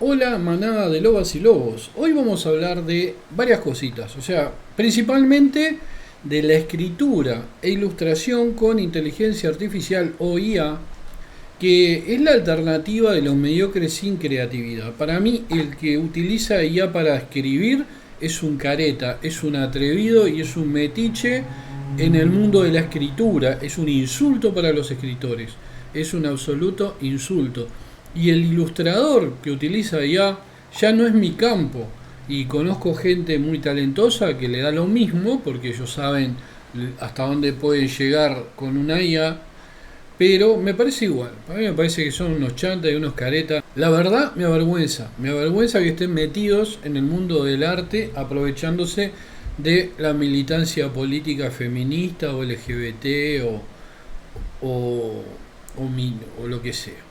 Hola manada de lobas y lobos. Hoy vamos a hablar de varias cositas, o sea, principalmente de la escritura e ilustración con inteligencia artificial o IA, que es la alternativa de los mediocres sin creatividad. Para mí, el que utiliza IA para escribir es un careta, es un atrevido y es un metiche en el mundo de la escritura. Es un insulto para los escritores, es un absoluto insulto. Y el ilustrador que utiliza IA ya no es mi campo. Y conozco gente muy talentosa que le da lo mismo porque ellos saben hasta dónde pueden llegar con una IA, pero me parece igual. A mí me parece que son unos chantas y unos caretas. La verdad me avergüenza. Me avergüenza que estén metidos en el mundo del arte aprovechándose de la militancia política feminista o LGBT o, o lo que sea.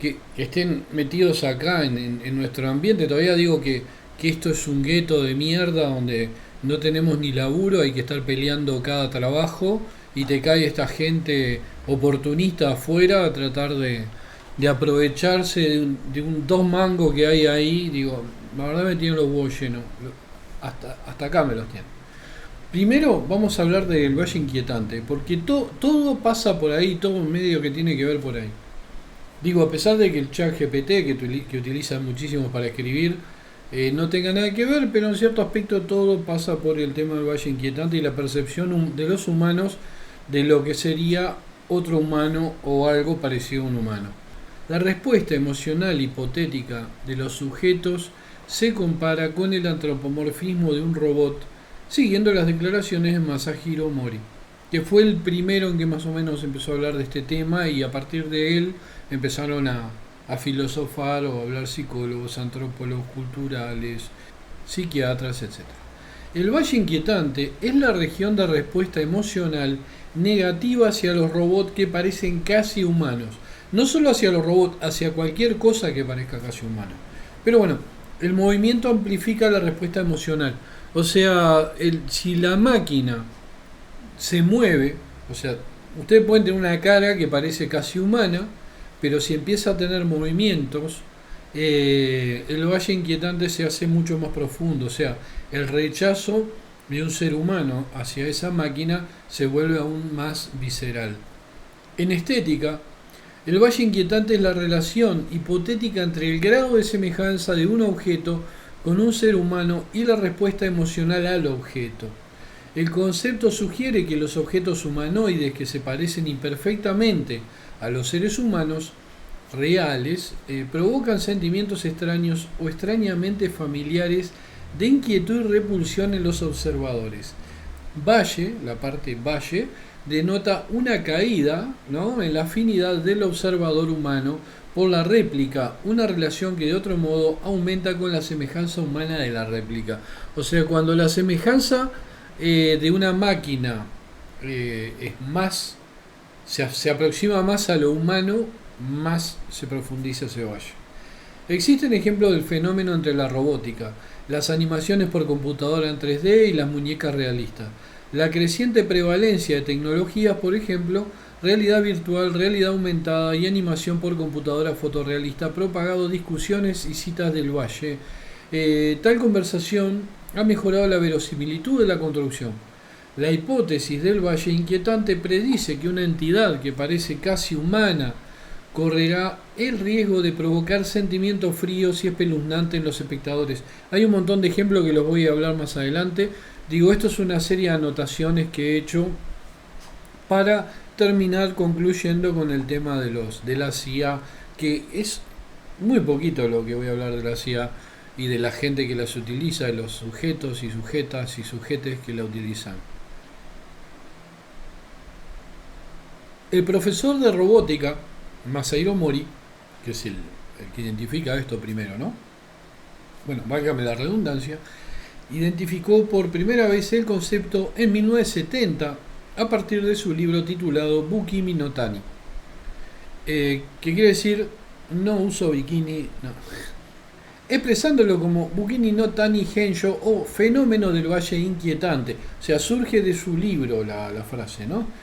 Que estén metidos acá en nuestro ambiente. Todavía digo que esto es un gueto de mierda donde no tenemos ni laburo, hay que estar peleando cada trabajo y te cae esta gente oportunista afuera a tratar de aprovecharse de un dos mangos que hay ahí. Digo, la verdad me tienen los huevos llenos. Hasta acá me los tienen. Primero vamos a hablar del Valle Inquietante, porque todo pasa por ahí, todo medio que tiene que ver por ahí. Digo, a pesar de que el chat GPT, que utilizan muchísimo para escribir, no tenga nada que ver, pero en cierto aspecto todo pasa por el tema del Valle Inquietante y la percepción de los humanos de lo que sería otro humano o algo parecido a un humano. La respuesta emocional hipotética de los sujetos se compara con el antropomorfismo de un robot, siguiendo las declaraciones de Masahiro Mori, que fue el primero en que más o menos empezó a hablar de este tema, y a partir de él empezaron a filosofar o a hablar psicólogos, antropólogos culturales, psiquiatras, etc. El Valle Inquietante es la región de respuesta emocional negativa hacia los robots que parecen casi humanos. No solo hacia los robots, hacia cualquier cosa que parezca casi humana. Pero bueno, el movimiento amplifica la respuesta emocional. O sea, si la máquina se mueve, o sea, ustedes pueden tener una cara que parece casi humana, pero si empieza a tener movimientos, el Valle Inquietante se hace mucho más profundo. O sea, el rechazo de un ser humano hacia esa máquina se vuelve aún más visceral. En estética, el Valle Inquietante es la relación hipotética entre el grado de semejanza de un objeto con un ser humano y la respuesta emocional al objeto. El concepto sugiere que los objetos humanoides que se parecen imperfectamente a los seres humanos reales provocan sentimientos extraños o extrañamente familiares de inquietud y repulsión en los observadores. Valle, la parte valle, denota una caída, ¿no?, en la afinidad del observador humano por la réplica, una relación que de otro modo aumenta con la semejanza humana de la réplica. O sea, cuando la semejanza de una máquina es más, se aproxima más a lo humano, más se profundiza ese valle. Existen ejemplos del fenómeno entre la robótica, las animaciones por computadora en 3D y las muñecas realistas. La creciente prevalencia de tecnologías, por ejemplo, realidad virtual, realidad aumentada y animación por computadora fotorrealista, ha propagado discusiones y citas del valle. Tal conversación ha mejorado la verosimilitud de la construcción. La hipótesis del Valle Inquietante predice que una entidad que parece casi humana correrá el riesgo de provocar sentimientos fríos y espeluznantes en los espectadores. Hay un montón de ejemplos que los voy a hablar más adelante. Digo, esto es una serie de anotaciones que he hecho para terminar concluyendo con el tema de la CIA, que es muy poquito lo que voy a hablar de la CIA y de la gente que las utiliza, de los sujetos y sujetas y sujetes que la utilizan. El profesor de robótica, Masahiro Mori, que es el que identifica esto primero, ¿no? Bueno, válgame la redundancia, identificó por primera vez el concepto en 1970 a partir de su libro titulado Bukimi no Tani, que quiere decir no uso bikini, no, expresándolo como Bukimi no Tani Hensho o fenómeno del Valle Inquietante. O sea, surge de su libro la frase, ¿no?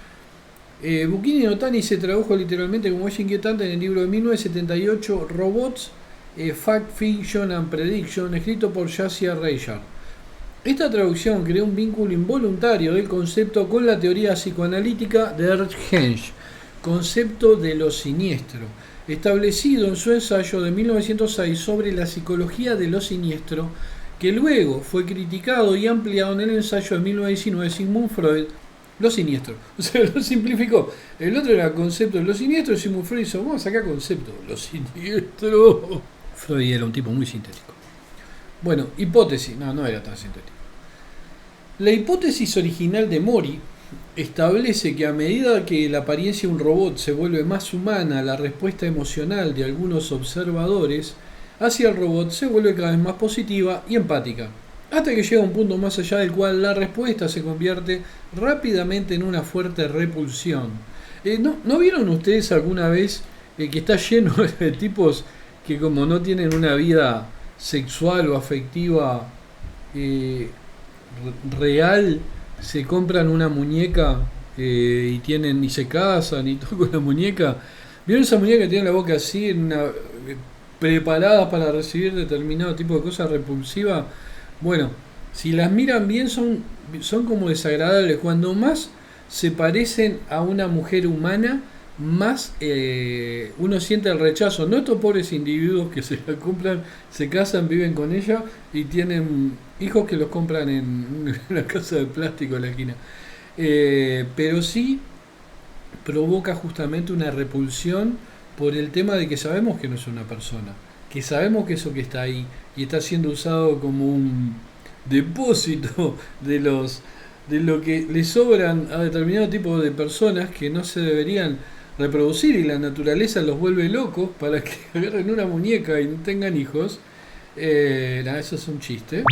Bukimi no Tani se tradujo literalmente como Valle Inquietante en el libro de 1978, Robots Fact, Fiction and Prediction, escrito por Yassia Reichardt. Esta traducción creó un vínculo involuntario del concepto con la teoría psicoanalítica de Ernst Henge, concepto de lo siniestro, establecido en su ensayo de 1906 sobre la psicología de lo siniestro, que luego fue criticado y ampliado en el ensayo de 1919 de Sigmund Freud, lo siniestro. O sea, lo simplificó. El otro era concepto de lo siniestro, y Sigmund Freud hizo, vamos a sacar concepto de lo siniestro. Freud era un tipo muy sintético. Bueno, hipótesis. No era tan sintético. La hipótesis original de Mori establece que a medida que la apariencia de un robot se vuelve más humana, la respuesta emocional de algunos observadores hacia el robot se vuelve cada vez más positiva y empática, hasta que llega a un punto más allá del cual la respuesta se convierte rápidamente en una fuerte repulsión. ¿No vieron ustedes alguna vez que está lleno de tipos que como no tienen una vida sexual o afectiva real, se compran una muñeca y se casan y todo con la muñeca? ¿Vieron esa muñeca que tiene la boca así, preparada para recibir determinado tipo de cosas repulsivas? Bueno, si las miran bien son como desagradables. Cuando más se parecen a una mujer humana, más uno siente el rechazo. No estos pobres individuos que se la compran, se casan, viven con ella y tienen hijos que los compran en una casa de plástico en la esquina. Pero sí provoca justamente una repulsión por el tema de que sabemos que no es una persona, que sabemos que eso que está ahí y está siendo usado como un depósito de lo que le sobran a determinado tipo de personas que no se deberían reproducir, y la naturaleza los vuelve locos para que agarren una muñeca y tengan hijos. Eso es un chiste,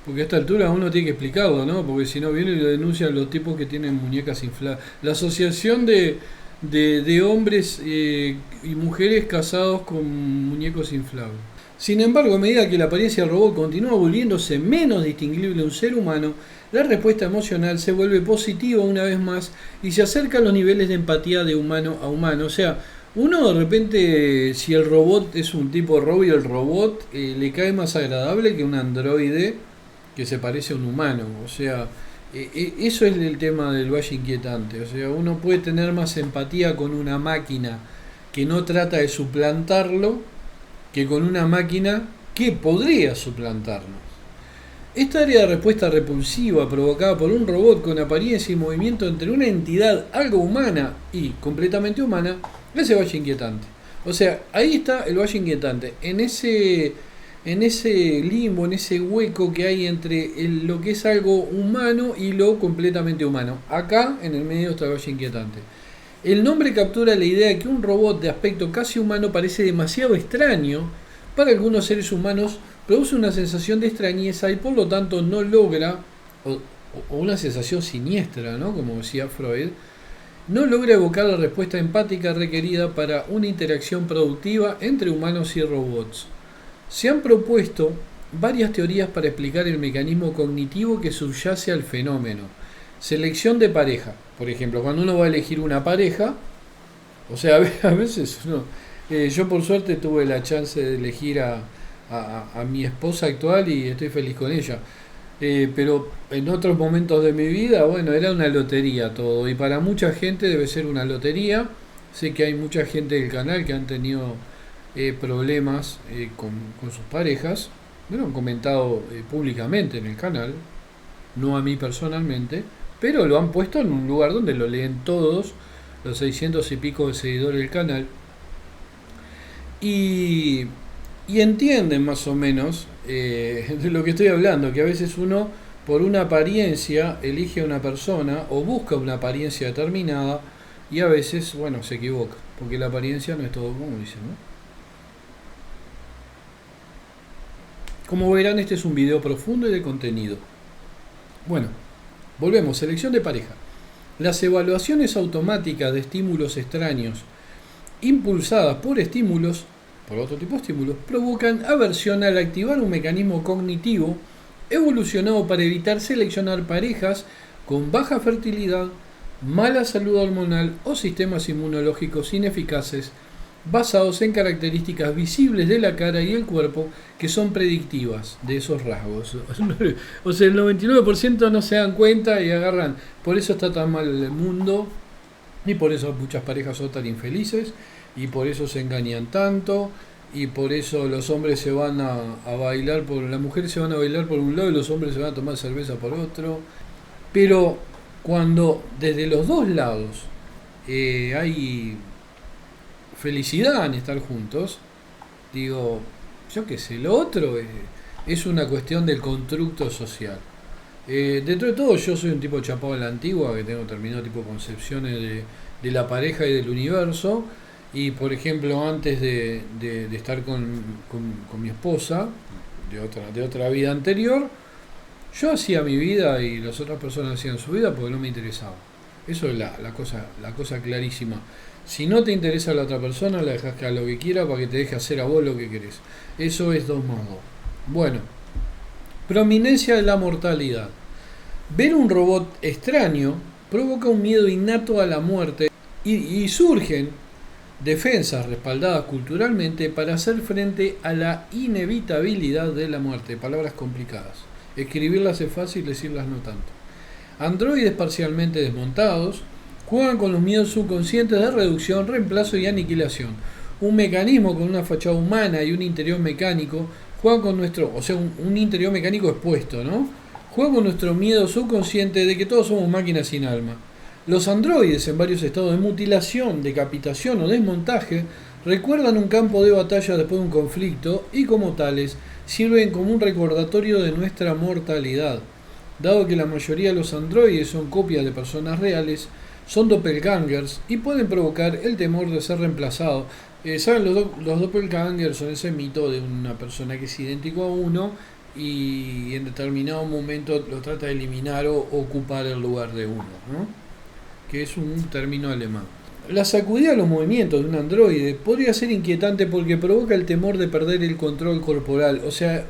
porque a esta altura uno tiene que explicarlo, ¿no? Porque si no vienen y lo denuncian los tipos que tienen muñecas infladas. La asociación de hombres y mujeres casados con muñecos inflables. Sin embargo, a medida que la apariencia del robot continúa volviéndose menos distinguible de un ser humano, la respuesta emocional se vuelve positiva una vez más y se acerca a los niveles de empatía de humano a humano. O sea, uno de repente, si el robot es un tipo robot y el robot le cae más agradable que un androide que se parece a un humano. O sea, eso es el tema del valle inquietante. O sea, uno puede tener más empatía con una máquina que no trata de suplantarlo que con una máquina que podría suplantarnos. Esta área de respuesta repulsiva provocada por un robot con apariencia y movimiento entre una entidad algo humana y completamente humana es el valle inquietante. O sea, ahí está el valle inquietante, en ese limbo, en ese hueco que hay entre lo que es algo humano y lo completamente humano. Acá en el medio está el valle inquietante. El nombre captura la idea de que un robot de aspecto casi humano parece demasiado extraño para algunos seres humanos, produce una sensación de extrañeza y por lo tanto no logra, o una sensación siniestra, ¿no? Como decía Freud, no logra evocar la respuesta empática requerida para una interacción productiva entre humanos y robots. Se han propuesto varias teorías para explicar el mecanismo cognitivo que subyace al fenómeno. Selección de pareja, por ejemplo, cuando uno va a elegir una pareja, o sea, a veces uno, yo por suerte tuve la chance de elegir a mi esposa actual y estoy feliz con ella, pero en otros momentos de mi vida, bueno, era una lotería todo, y para mucha gente debe ser una lotería. Sé que hay mucha gente del canal que han tenido problemas con sus parejas, me lo han comentado públicamente en el canal, no a mí personalmente, pero lo han puesto en un lugar donde lo leen todos los 600 y pico de seguidores del canal y entienden más o menos de lo que estoy hablando, que a veces uno por una apariencia elige a una persona o busca una apariencia determinada y a veces, bueno, se equivoca, porque la apariencia no es todo, como dicen, ¿no? Como verán, este es un video profundo y de contenido. Bueno, volvemos, selección de pareja. Las evaluaciones automáticas de estímulos extraños, impulsadas por estímulos, por otro tipo de estímulos, provocan aversión al activar un mecanismo cognitivo evolucionado para evitar seleccionar parejas con baja fertilidad, mala salud hormonal o sistemas inmunológicos ineficaces basados en características visibles de la cara y el cuerpo que son predictivas de esos rasgos. O sea, el 99% no se dan cuenta y agarran. Por eso está tan mal el mundo y por eso muchas parejas son tan infelices y por eso se engañan tanto y por eso los hombres se van a bailar por... Las mujeres se van a bailar por un lado y los hombres se van a tomar cerveza por otro. Pero cuando desde los dos lados hay felicidad en estar juntos, digo, yo qué sé, lo otro es una cuestión del constructo social. Dentro de todo yo soy un tipo chapado a la antigua, que tengo terminado tipo concepciones de la pareja y del universo, y por ejemplo antes de estar con mi esposa, de otra vida anterior, yo hacía mi vida y las otras personas hacían su vida porque no me interesaba. Eso es la cosa clarísima. Si no te interesa la otra persona, la dejas que haga lo que quiera para que te deje hacer a vos lo que querés. Eso es 2 más 2. Bueno, prominencia de la mortalidad. Ver un robot extraño provoca un miedo innato a la muerte y surgen defensas respaldadas culturalmente para hacer frente a la inevitabilidad de la muerte. Palabras complicadas. Escribirlas es fácil, decirlas no tanto. Androides parcialmente desmontados juegan con los miedos subconscientes de reducción, reemplazo y aniquilación. Un mecanismo con una fachada humana y un interior mecánico juegan con nuestro, o sea, un interior mecánico expuesto, ¿no? Juega con nuestro miedo subconsciente de que todos somos máquinas sin alma. Los androides en varios estados de mutilación, decapitación o desmontaje recuerdan un campo de batalla después de un conflicto y como tales sirven como un recordatorio de nuestra mortalidad. Dado que la mayoría de los androides son copias de personas reales, son doppelgangers y pueden provocar el temor de ser reemplazados. ¿Saben? Los doppelgangers son ese mito de una persona que es idéntico a uno y en determinado momento lo trata de eliminar o ocupar el lugar de uno, ¿no? Que es un término alemán. La sacudida de los movimientos de un androide podría ser inquietante porque provoca el temor de perder el control corporal. O sea,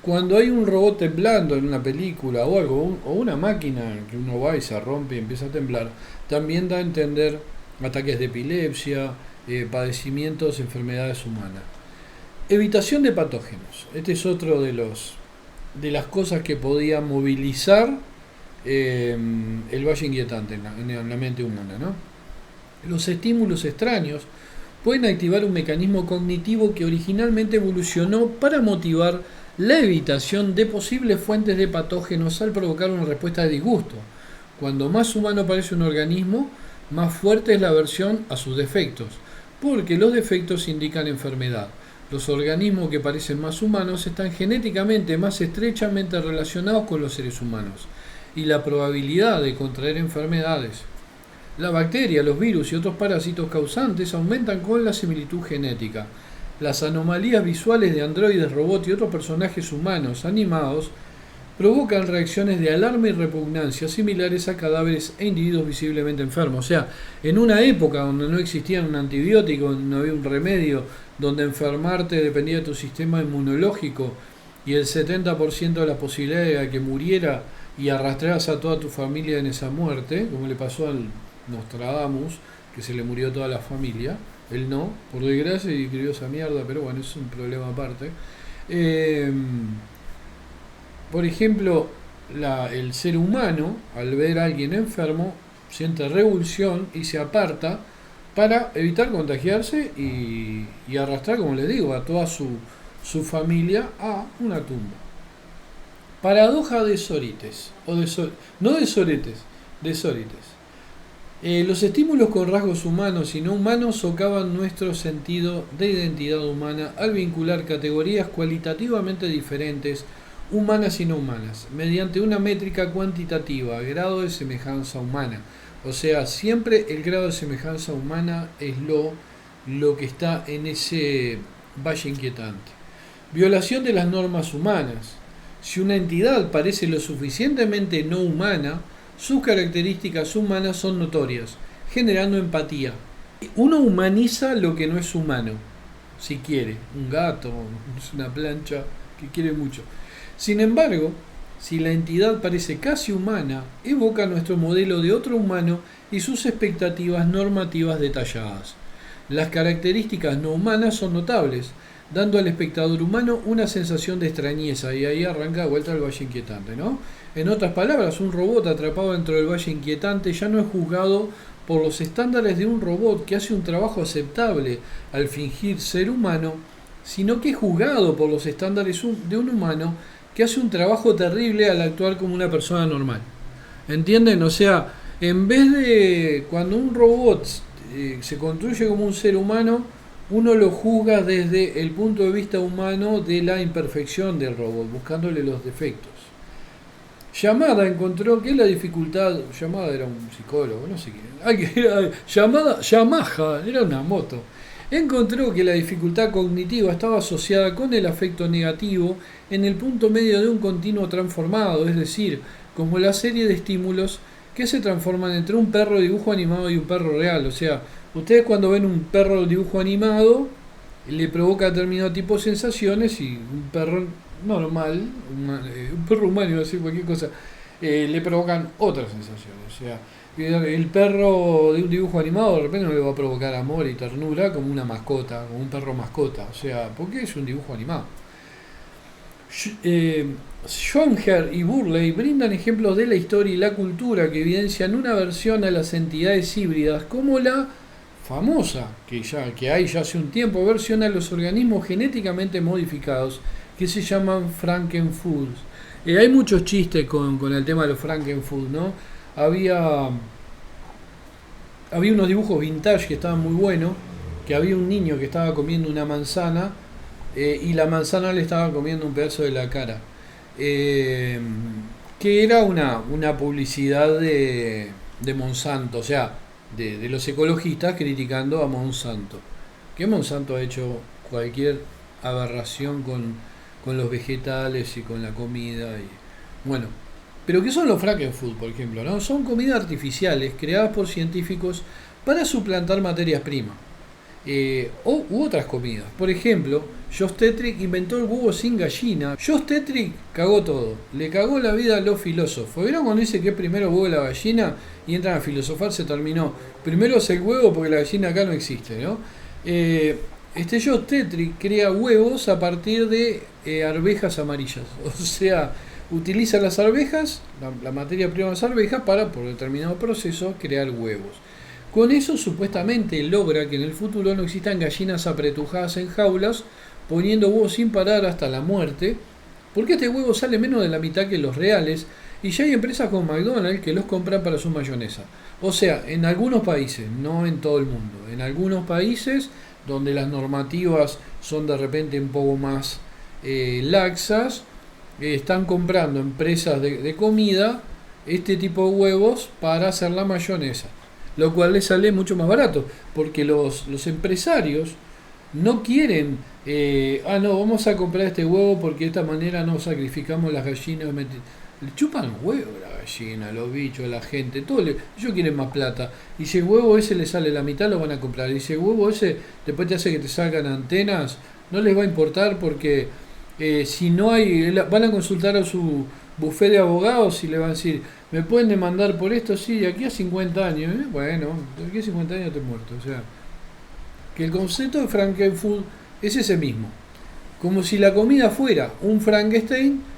cuando hay un robot temblando en una película o algo, o una máquina que uno va y se rompe y empieza a temblar, también da a entender ataques de epilepsia, padecimientos, enfermedades humanas. Evitación de patógenos. Este es otro de las cosas que podía movilizar el valle inquietante en la mente humana, ¿no? Los estímulos extraños pueden activar un mecanismo cognitivo que originalmente evolucionó para motivar la evitación de posibles fuentes de patógenos al provocar una respuesta de disgusto. Cuando más humano parece un organismo, más fuerte es la aversión a sus defectos, porque los defectos indican enfermedad. Los organismos que parecen más humanos están genéticamente más estrechamente relacionados con los seres humanos y la probabilidad de contraer enfermedades. La bacteria, los virus y otros parásitos causantes aumentan con la similitud genética. Las anomalías visuales de androides, robots y otros personajes humanos animados provocan reacciones de alarma y repugnancia similares a cadáveres e individuos visiblemente enfermos. O sea, en una época donde no existía un antibiótico, donde no había un remedio, donde enfermarte dependía de tu sistema inmunológico y el 70% de la posibilidad de que muriera y arrastraras a toda tu familia en esa muerte, como le pasó al Nostradamus, que se le murió toda la familia. Él no, por desgracia, y escribió esa mierda, pero bueno, es un problema aparte. Por ejemplo, el ser humano, al ver a alguien enfermo, siente revulsión y se aparta para evitar contagiarse y arrastrar, como les digo, a toda su familia a una tumba. Paradoja de Sórites, no de Soretes, de Sórites. Los estímulos con rasgos humanos y no humanos socavan nuestro sentido de identidad humana al vincular categorías cualitativamente diferentes, humanas y no humanas, mediante una métrica cuantitativa, grado de semejanza humana. O sea, siempre el grado de semejanza humana es lo que está en ese valle inquietante. Violación de las normas humanas. Si una entidad parece lo suficientemente no humana, sus características humanas son notorias, generando empatía. Uno humaniza lo que no es humano, si quiere, un gato, una plancha que quiere mucho. Sin embargo, si la entidad parece casi humana, evoca nuestro modelo de otro humano y sus expectativas normativas detalladas. Las características no humanas son notables, dando al espectador humano una sensación de extrañeza, y ahí arranca de vuelta el Valle Inquietante, ¿no? En otras palabras, un robot atrapado dentro del Valle Inquietante ya no es juzgado por los estándares de un robot que hace un trabajo aceptable al fingir ser humano, sino que es juzgado por los estándares de un humano que hace un trabajo terrible al actuar como una persona normal. ¿Entienden? O sea, en vez de cuando un robot se construye como un ser humano, uno lo juzga desde el punto de vista humano de la imperfección del robot, buscándole los defectos. Yamada encontró que la dificultad, Yamada era un psicólogo, no sé quién, Yamaha, era una moto, encontró que la dificultad cognitiva estaba asociada con el afecto negativo en el punto medio de un continuo transformado, es decir, como la serie de estímulos que se transforman entre un perro de dibujo animado y un perro real. O sea, ustedes cuando ven un perro de dibujo animado, le provoca determinado tipo de sensaciones, y un perro normal, un perro humano, iba a decir cualquier cosa, le provocan otras sensaciones. O sea, el perro de un dibujo animado de repente no le va a provocar amor y ternura como una mascota, como un perro mascota. O sea, porque es un dibujo animado. Schonger y Burley brindan ejemplos de la historia y la cultura que evidencian una aversión a las entidades híbridas, como la famosa, que hay ya hace un tiempo, versión a los organismos genéticamente modificados que se llaman Frankenfoods. Hay muchos chistes con el tema de los Frankenfoods, ¿no? Había unos dibujos vintage que estaban muy buenos, que había un niño que estaba comiendo una manzana, y la manzana le estaba comiendo un pedazo de la cara. Que era una publicidad de Monsanto, o sea, de los ecologistas criticando a Monsanto. Que Monsanto ha hecho cualquier aberración con los vegetales y con la comida. Bueno, pero ¿qué son los Frankenfood, por ejemplo? ¿No? Son comidas artificiales creadas por científicos para suplantar materias primas. U otras comidas. Por ejemplo, Josh Tetrick inventó el huevo sin gallina. Josh Tetrick cagó todo. Le cagó la vida a los filósofos. ¿Vieron cuando dice que es primero huevo la gallina? Y entran a filosofar, se terminó. Primero es el huevo porque la gallina acá no existe, ¿no? Josh Tetrick crea huevos a partir de arvejas amarillas. O sea, utiliza las arvejas, la materia prima de las arvejas, para, por determinado proceso, crear huevos. Con eso supuestamente logra que en el futuro no existan gallinas apretujadas en jaulas poniendo huevos sin parar hasta la muerte, porque este huevo sale menos de la mitad que los reales, y ya hay empresas como McDonald's que los compran para su mayonesa. O sea, en algunos países, no en todo el mundo, en algunos países donde las normativas son de repente un poco más laxas, están comprando empresas de comida este tipo de huevos para hacer la mayonesa, lo cual les sale mucho más barato, porque los empresarios no quieren, no, vamos a comprar este huevo porque de esta manera no sacrificamos las gallinas. Le chupan huevo a la gallina, los bichos, la gente, ellos quieren más plata. Y si el huevo ese le sale la mitad, lo van a comprar. Y si el huevo ese después te hace que te salgan antenas, no les va a importar, porque si no hay, van a consultar a su bufete de abogados y le van a decir: ¿me pueden demandar por esto? Sí, de aquí a 50 años. Bueno, de aquí a 50 años te muerto. O sea, que el concepto de Frankenfood es ese mismo. Como si la comida fuera un Frankenstein,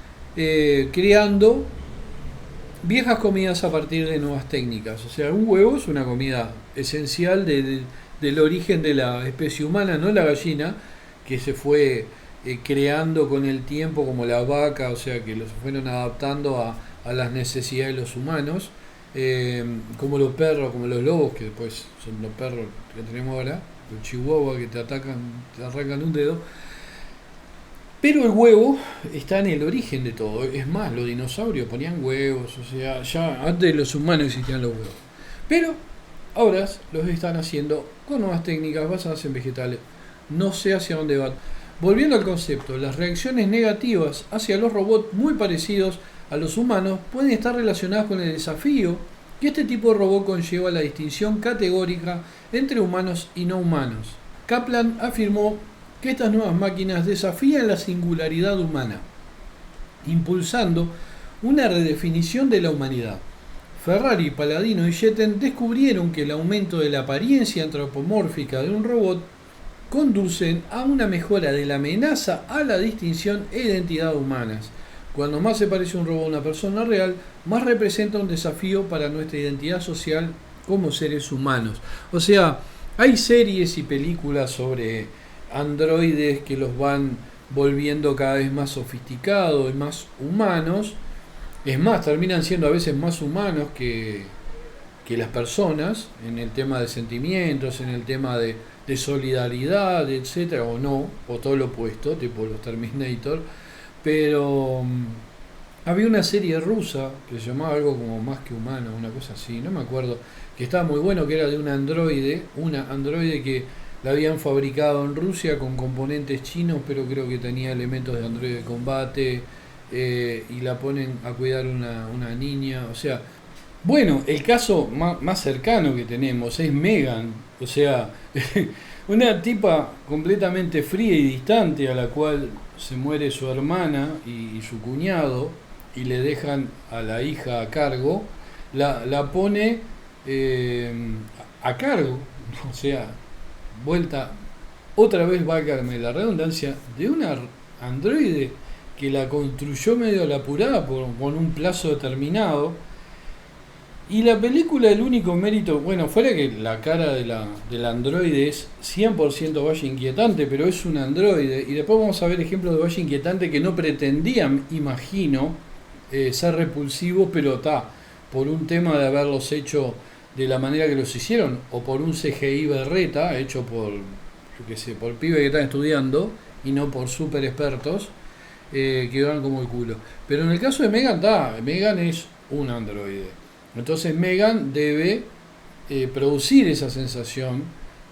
creando viejas comidas a partir de nuevas técnicas. O sea, un huevo es una comida esencial del origen de la especie humana, no la gallina, que se fue creando con el tiempo, como la vaca, o sea, que los fueron adaptando a las necesidades de los humanos, como los perros, como los lobos, que después son los perros que tenemos ahora, los chihuahuas que te atacan, te arrancan un dedo. Pero el huevo está en el origen de todo. Es más, los dinosaurios ponían huevos, o sea, ya antes de los humanos existían los huevos. Pero ahora los están haciendo con nuevas técnicas basadas en vegetales. No sé hacia dónde van. Volviendo al concepto, las reacciones negativas hacia los robots muy parecidos a los humanos pueden estar relacionadas con el desafío que este tipo de robot conlleva a la distinción categórica entre humanos y no humanos. Kaplan afirmó que estas nuevas máquinas desafían la singularidad humana, impulsando una redefinición de la humanidad. Ferrari, Palladino y Jetten descubrieron que el aumento de la apariencia antropomórfica de un robot conducen a una mejora de la amenaza a la distinción e identidad humanas. Cuando más se parece un robot a una persona real, más representa un desafío para nuestra identidad social como seres humanos. O sea, hay series y películas sobre androides que los van volviendo cada vez más sofisticados y más humanos. Es más, terminan siendo a veces más humanos que las personas en el tema de sentimientos, en el tema de solidaridad, etcétera, o no, o todo lo opuesto, tipo los Terminator. Pero había una serie rusa que se llamaba algo como Más que Humano, una cosa así, no me acuerdo, que estaba muy bueno, que era de una androide que la habían fabricado en Rusia con componentes chinos, pero creo que tenía elementos de androide de combate, y la ponen a cuidar una niña, o sea, bueno, el caso más cercano que tenemos es Megan, o sea, una tipa completamente fría y distante a la cual se muere su hermana y su cuñado y le dejan a la hija a cargo, la pone eh, a cargo, o sea, vuelta, otra vez válgame la redundancia, de una androide que la construyó medio a la apurada con un plazo determinado. Y la película, el único mérito, bueno, fuera que la cara del androide es 100% Valle Inquietante, pero es un androide. Y después vamos a ver ejemplos de Valle Inquietante que no pretendían, imagino, ser repulsivos, pero por un tema de haberlos hecho de la manera que los hicieron, o por un CGI berreta, hecho por, yo qué sé, por pibes que están estudiando, y no por super expertos, quedaron como el culo. Pero en el caso de Megan, Megan es un androide. Entonces Megan debe producir esa sensación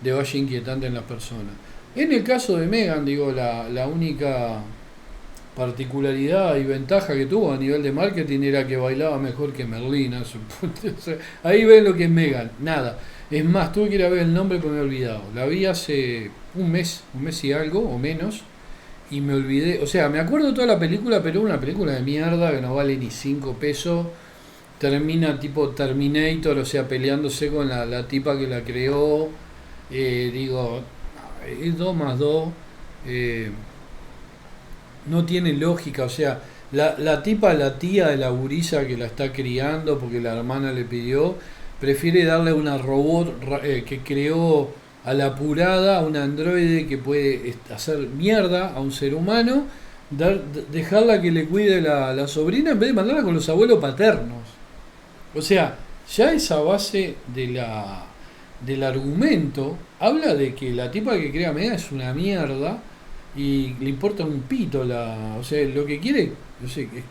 de valle inquietante en las personas. En el caso de Megan, digo, la única particularidad y ventaja que tuvo a nivel de marketing era que bailaba mejor que Merlina. O sea, ahí ven lo que es Megan, nada. Es más, tuve que ir a ver el nombre porque me he olvidado. La vi hace un mes y algo, o menos, y me olvidé. O sea, me acuerdo de toda la película, pero una película de mierda que no vale ni 5 pesos. Termina tipo Terminator, o sea, peleándose con la tipa que la creó. Digo, es 2 más 2. No tiene lógica, o sea, la tipa, la tía de la gurisa que la está criando porque la hermana le pidió, prefiere darle una robot que creó a la apurada, a un androide que puede hacer mierda a un ser humano, dejarla que le cuide la sobrina en vez de mandarla con los abuelos paternos. O sea, ya esa base del argumento habla de que la tipa que crea Mega es una mierda y le importa un pito o sea, lo que quiere, no sé, es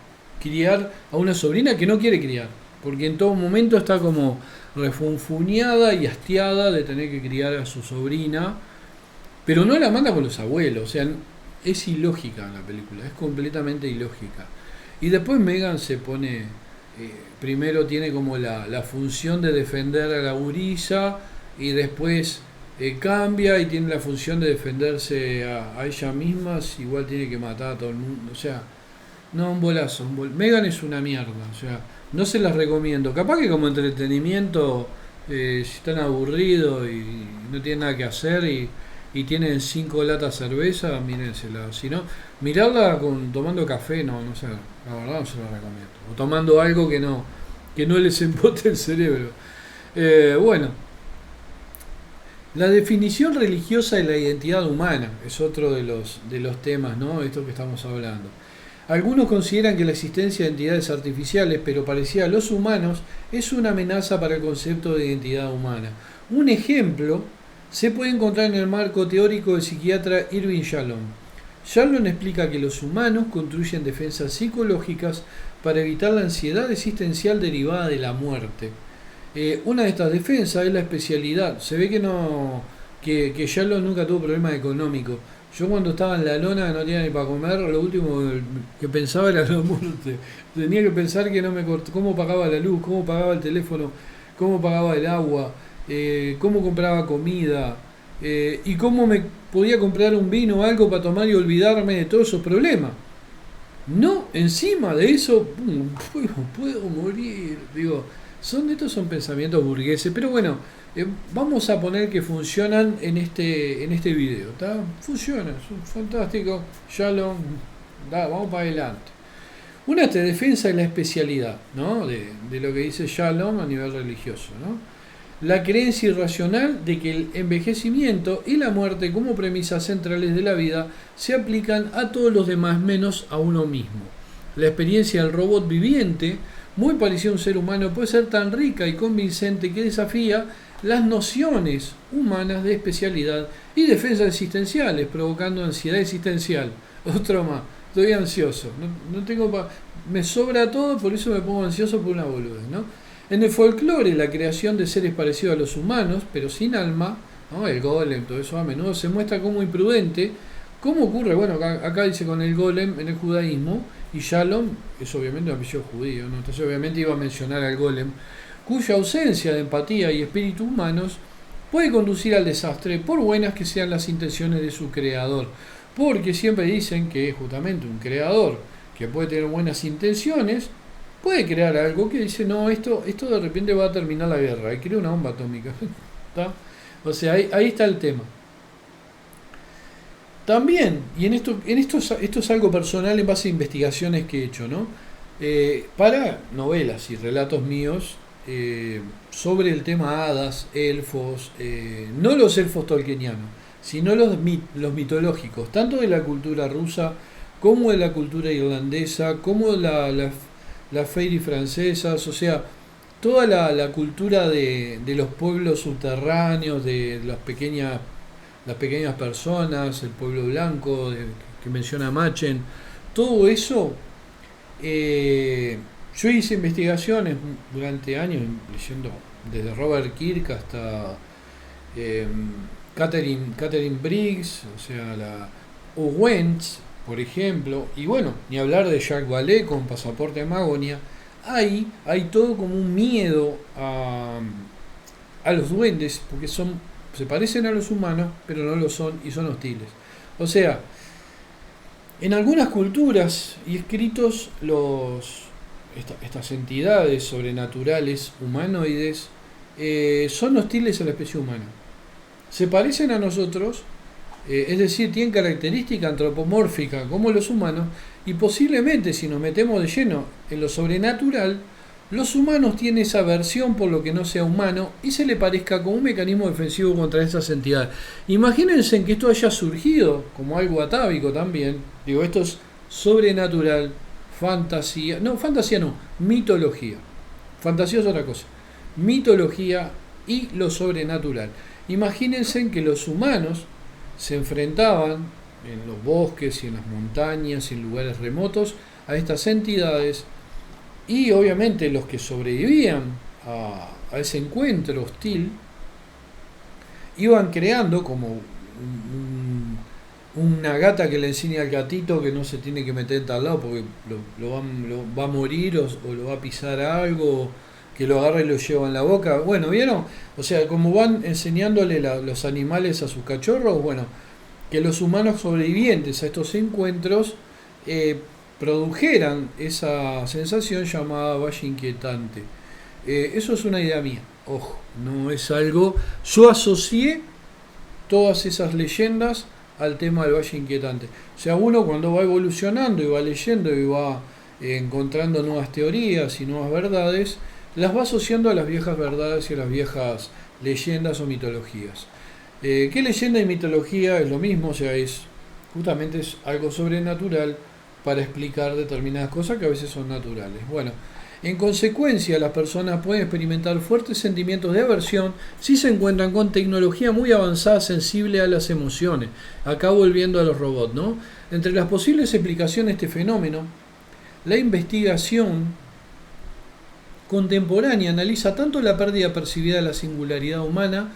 criar a una sobrina que no quiere criar, porque en todo momento está como refunfuñada y hastiada de tener que criar a su sobrina, pero no la manda con los abuelos, o sea, es ilógica la película, es completamente ilógica. Y después Megan se pone, primero tiene como la función de defender a la gurisa y después cambia y tiene la función de defenderse a ella misma, igual tiene que matar a todo el mundo, o sea, no, un bolazo, Megan es una mierda, o sea, no se las recomiendo, capaz que como entretenimiento, si están aburridos y no tienen nada que hacer y tienen 5 latas de cerveza, mírensela, si no, mirarla tomando café, no sé, la verdad no se la recomiendo, o tomando algo que no les embote el cerebro. Bueno, la definición religiosa de la identidad humana es otro de los temas, ¿no? Esto que estamos hablando. Algunos consideran que la existencia de entidades artificiales, pero parecida a los humanos, es una amenaza para el concepto de identidad humana. Un ejemplo se puede encontrar en el marco teórico del psiquiatra Irving Yalom. Yalom explica que los humanos construyen defensas psicológicas para evitar la ansiedad existencial derivada de la muerte. Una de estas defensas es la especialidad. Se ve que Yalom nunca tuvo problemas económicos. Yo cuando estaba en la lona no tenía ni para comer, lo último que pensaba era la muerte. Tenía que pensar que no me cómo pagaba la luz, cómo pagaba el teléfono, cómo pagaba el agua, cómo compraba comida, y cómo me podía comprar un vino o algo para tomar y olvidarme de todos esos problemas. No, encima de eso, puedo morir. Digo, estos son pensamientos burgueses, pero bueno, vamos a poner que funcionan en este video, ¿está? Funciona, es fantástico, Shalom, vamos para adelante. Una te defensa de la especialidad, ¿no? De lo que dice Shalom a nivel religioso, ¿no? La creencia irracional de que el envejecimiento y la muerte como premisas centrales de la vida se aplican a todos los demás menos a uno mismo. La experiencia del robot viviente, muy parecido a un ser humano, puede ser tan rica y convincente que desafía las nociones humanas de especialidad y defensa existenciales, provocando ansiedad existencial. Otro más, estoy ansioso, no tengo me sobra todo, por eso me pongo ansioso por una boludez, ¿no? En el folclore, la creación de seres parecidos a los humanos, pero sin alma, ¿no? El golem, todo eso a menudo se muestra como imprudente. ¿Cómo ocurre? Bueno, acá dice con el golem en el judaísmo, y Shalom es obviamente un apellido judío, ¿no? Entonces obviamente iba a mencionar al golem, cuya ausencia de empatía y espíritu humanos puede conducir al desastre, por buenas que sean las intenciones de su creador. Porque siempre dicen que justamente un creador que puede tener buenas intenciones, puede crear algo que dice, no, esto de repente va a terminar la guerra, y crea una bomba atómica. ¿Está? O sea, ahí está el tema. También, y esto es algo personal en base a investigaciones que he hecho, ¿no? Para novelas y relatos míos sobre el tema hadas, elfos, no los elfos tolkienianos, sino los mitológicos, tanto de la cultura rusa como de la cultura irlandesa, como las fairy francesas, o sea, toda la cultura de los pueblos subterráneos, de las pequeñas personas, el pueblo blanco que menciona Machen, todo eso, yo hice investigaciones durante años, leyendo desde Robert Kirk hasta Catherine Briggs, o sea, o Wentz, por ejemplo, y bueno, ni hablar de Jacques Vallée con Pasaporte a Magonia. Hay todo como un miedo a los duendes, porque se parecen a los humanos, pero no lo son y son hostiles. O sea, en algunas culturas y escritos, estas entidades sobrenaturales humanoides son hostiles a la especie humana. Se parecen a nosotros, es decir, tienen característica antropomórfica como los humanos, y posiblemente si nos metemos de lleno en lo sobrenatural, los humanos tienen esa aversión por lo que no sea humano y se le parezca como un mecanismo defensivo contra esas entidades. Imagínense en que esto haya surgido como algo atávico también. Digo, esto es sobrenatural, fantasía no, mitología. Fantasía es otra cosa. Mitología y lo sobrenatural. Imagínense en que los humanos se enfrentaban en los bosques y en las montañas y en lugares remotos a estas entidades. Y obviamente los que sobrevivían a ese encuentro hostil iban creando como una gata que le enseña al gatito que no se tiene que meter en tal lado porque lo va a morir o lo va a pisar algo, que lo agarra y lo lleva en la boca. Bueno, ¿vieron? O sea, como van enseñándole los animales a sus cachorros, bueno, que los humanos sobrevivientes a estos encuentros produjeran esa sensación llamada valle inquietante. Eso es una idea mía, ojo, no es algo. Yo asocié todas esas leyendas al tema del valle inquietante. O sea, uno cuando va evolucionando y va leyendo y va encontrando nuevas teorías y nuevas verdades, las va asociando a las viejas verdades y a las viejas leyendas o mitologías. ¿Qué leyenda y mitología es lo mismo? O sea, justamente es algo sobrenatural para explicar determinadas cosas que a veces son naturales. Bueno, en consecuencia, las personas pueden experimentar fuertes sentimientos de aversión si se encuentran con tecnología muy avanzada sensible a las emociones. Acá volviendo a los robots, ¿no? Entre las posibles explicaciones de este fenómeno, la investigación contemporánea analiza tanto la pérdida percibida de la singularidad humana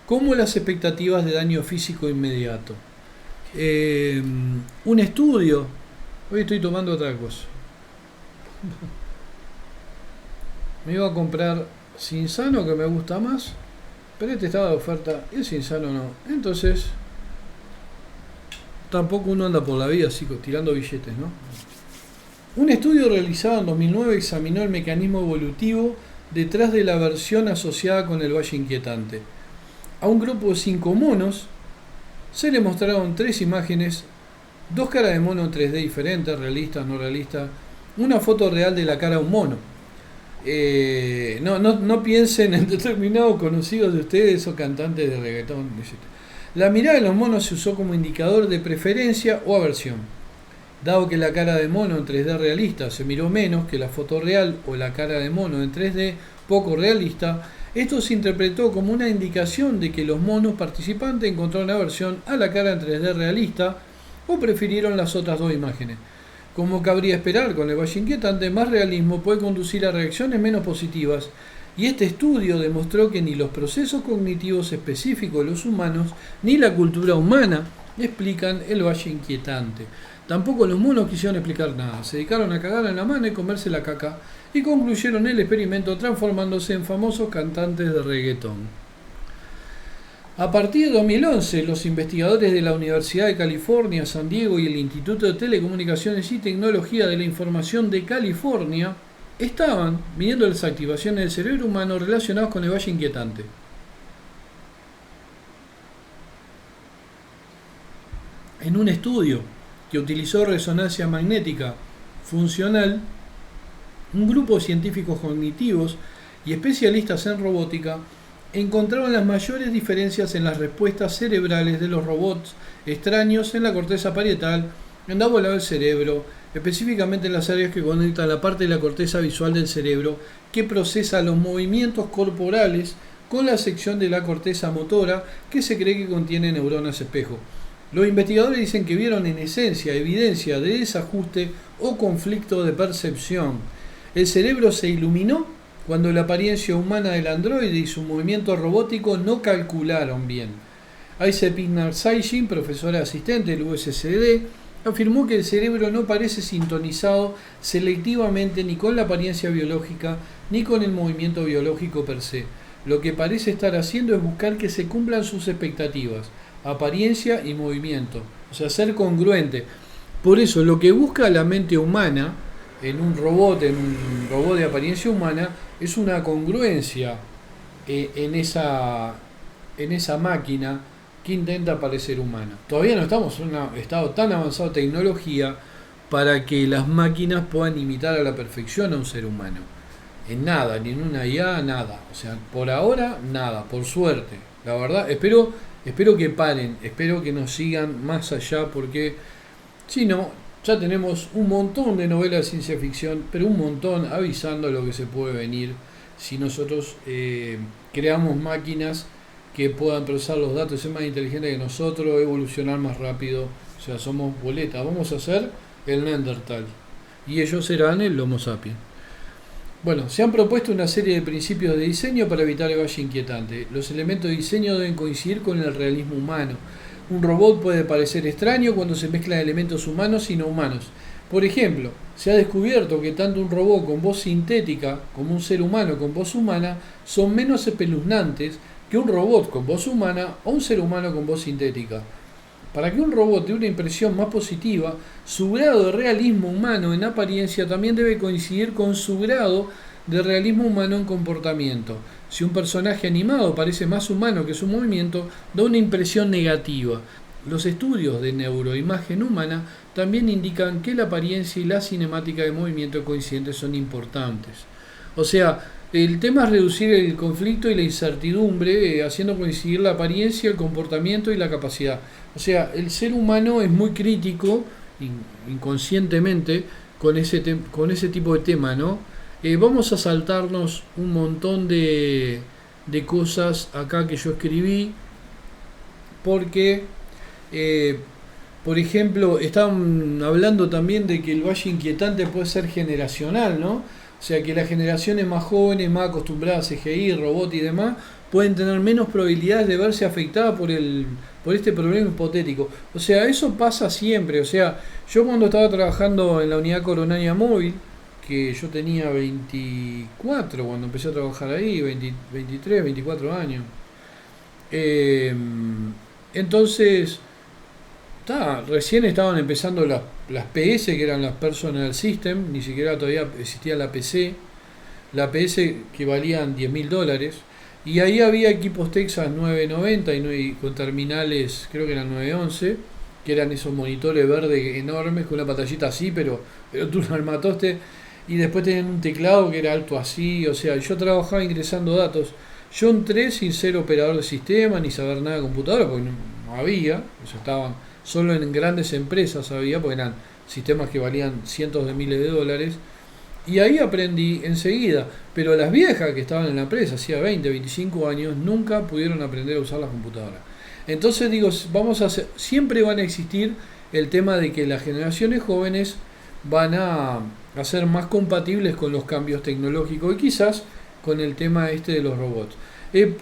como las expectativas de daño físico inmediato. Un estudio. Hoy estoy tomando otra cosa. Me iba a comprar Cinzano, que me gusta más, pero este estaba de oferta y el Cinzano no. Entonces, tampoco uno anda por la vida así tirando billetes, ¿no? Un estudio realizado en 2009 examinó el mecanismo evolutivo detrás de la versión asociada con el Valle Inquietante. A un grupo de 5 monos se le mostraron 3 imágenes, 2 caras de mono en 3D diferentes, realistas, no realistas, una foto real de la cara de un mono. No piensen en determinados conocidos de ustedes o cantantes de reggaetón. La mirada de los monos se usó como indicador de preferencia o aversión. Dado que la cara de mono en 3D realista se miró menos que la foto real o la cara de mono en 3D poco realista, esto se interpretó como una indicación de que los monos participantes encontraron aversión a la cara en 3D realista o prefirieron las otras 2 imágenes. Como cabría esperar con el Valle Inquietante, más realismo puede conducir a reacciones menos positivas, y este estudio demostró que ni los procesos cognitivos específicos de los humanos ni la cultura humana explican el Valle Inquietante. Tampoco los monos quisieron explicar nada, se dedicaron a cagar en la mano y comerse la caca, y concluyeron el experimento transformándose en famosos cantantes de reggaetón. A partir de 2011, los investigadores de la Universidad de California, San Diego y el Instituto de Telecomunicaciones y Tecnología de la Información de California estaban midiendo las activaciones del cerebro humano relacionadas con el Valle Inquietante. En un estudio que utilizó resonancia magnética funcional, un grupo de científicos cognitivos y especialistas en robótica encontraron las mayores diferencias en las respuestas cerebrales de los robots extraños en la corteza parietal, en ambos lados del cerebro, específicamente en las áreas que conectan la parte de la corteza visual del cerebro que procesa los movimientos corporales con la sección de la corteza motora que se cree que contiene neuronas espejo. Los investigadores dicen que vieron en esencia evidencia de desajuste o conflicto de percepción. El cerebro se iluminó cuando la apariencia humana del androide y su movimiento robótico no calcularon bien. Aise Pignard-Saijin, profesora asistente del USCD, afirmó que el cerebro no parece sintonizado selectivamente ni con la apariencia biológica ni con el movimiento biológico per se. Lo que parece estar haciendo es buscar que se cumplan sus expectativas, apariencia y movimiento, o sea, ser congruente. Por eso lo que busca la mente humana en un robot de apariencia humana, es una congruencia en esa máquina que intenta parecer humana. Todavía no estamos en un estado tan avanzado de tecnología para que las máquinas puedan imitar a la perfección a un ser humano. En nada, ni en una IA, nada. O sea, por ahora, nada, por suerte. La verdad, espero que paren, espero que nos sigan más allá, porque si no, ya tenemos un montón de novelas de ciencia ficción, pero un montón avisando lo que se puede venir si nosotros creamos máquinas que puedan procesar los datos, ser más inteligentes que nosotros, evolucionar más rápido. O sea, somos boletas, vamos a ser el Neandertal y ellos serán el Homo sapiens. Bueno, se han propuesto una serie de principios de diseño para evitar el Valle Inquietante. Los elementos de diseño deben coincidir con el realismo humano. Un robot puede parecer extraño cuando se mezclan elementos humanos y no humanos. Por ejemplo, se ha descubierto que tanto un robot con voz sintética como un ser humano con voz humana son menos espeluznantes que un robot con voz humana o un ser humano con voz sintética. Para que un robot dé una impresión más positiva, su grado de realismo humano en apariencia también debe coincidir con su grado de realismo humano en comportamiento. Si un personaje animado parece más humano que su movimiento, da una impresión negativa. Los estudios de neuroimagen humana también indican que la apariencia y la cinemática de movimiento coincidentes son importantes. O sea, el tema es reducir el conflicto y la incertidumbre, haciendo coincidir la apariencia, el comportamiento y la capacidad. O sea, el ser humano es muy crítico, inconscientemente, con ese tipo de tema, ¿no? Vamos a saltarnos un montón de cosas acá que yo escribí, porque, por ejemplo, estaban hablando también de que el Valle Inquietante puede ser generacional, ¿no? O sea, que las generaciones más jóvenes, más acostumbradas a CGI, robot y demás, pueden tener menos probabilidades de verse afectadas por este problema hipotético. O sea, eso pasa siempre. O sea, yo cuando estaba trabajando en la unidad coronaria móvil, que yo tenía 24 cuando empecé a trabajar ahí, 23, 24 años. Entonces, recién estaban empezando las PS, que eran las Personal System, ni siquiera todavía existía la PC. la PS que valían $10.000. Y ahí había equipos Texas 990 y con terminales, creo que eran 911, que eran esos monitores verdes enormes con una pantallita así, pero tú no armatoste. Y después tenían un teclado que era alto así, o sea, yo trabajaba ingresando datos. Yo entré sin ser operador de sistema ni saber nada de computadora, porque no había, o sea, estaban solo en grandes empresas había, porque eran sistemas que valían cientos de miles de dólares. Y ahí aprendí enseguida, pero las viejas que estaban en la empresa, hacía 20, 25 años, nunca pudieron aprender a usar las computadoras. Entonces digo, vamos a hacer, siempre van a existir el tema de que las generaciones jóvenes van a ser más compatibles con los cambios tecnológicos y quizás con el tema este de los robots.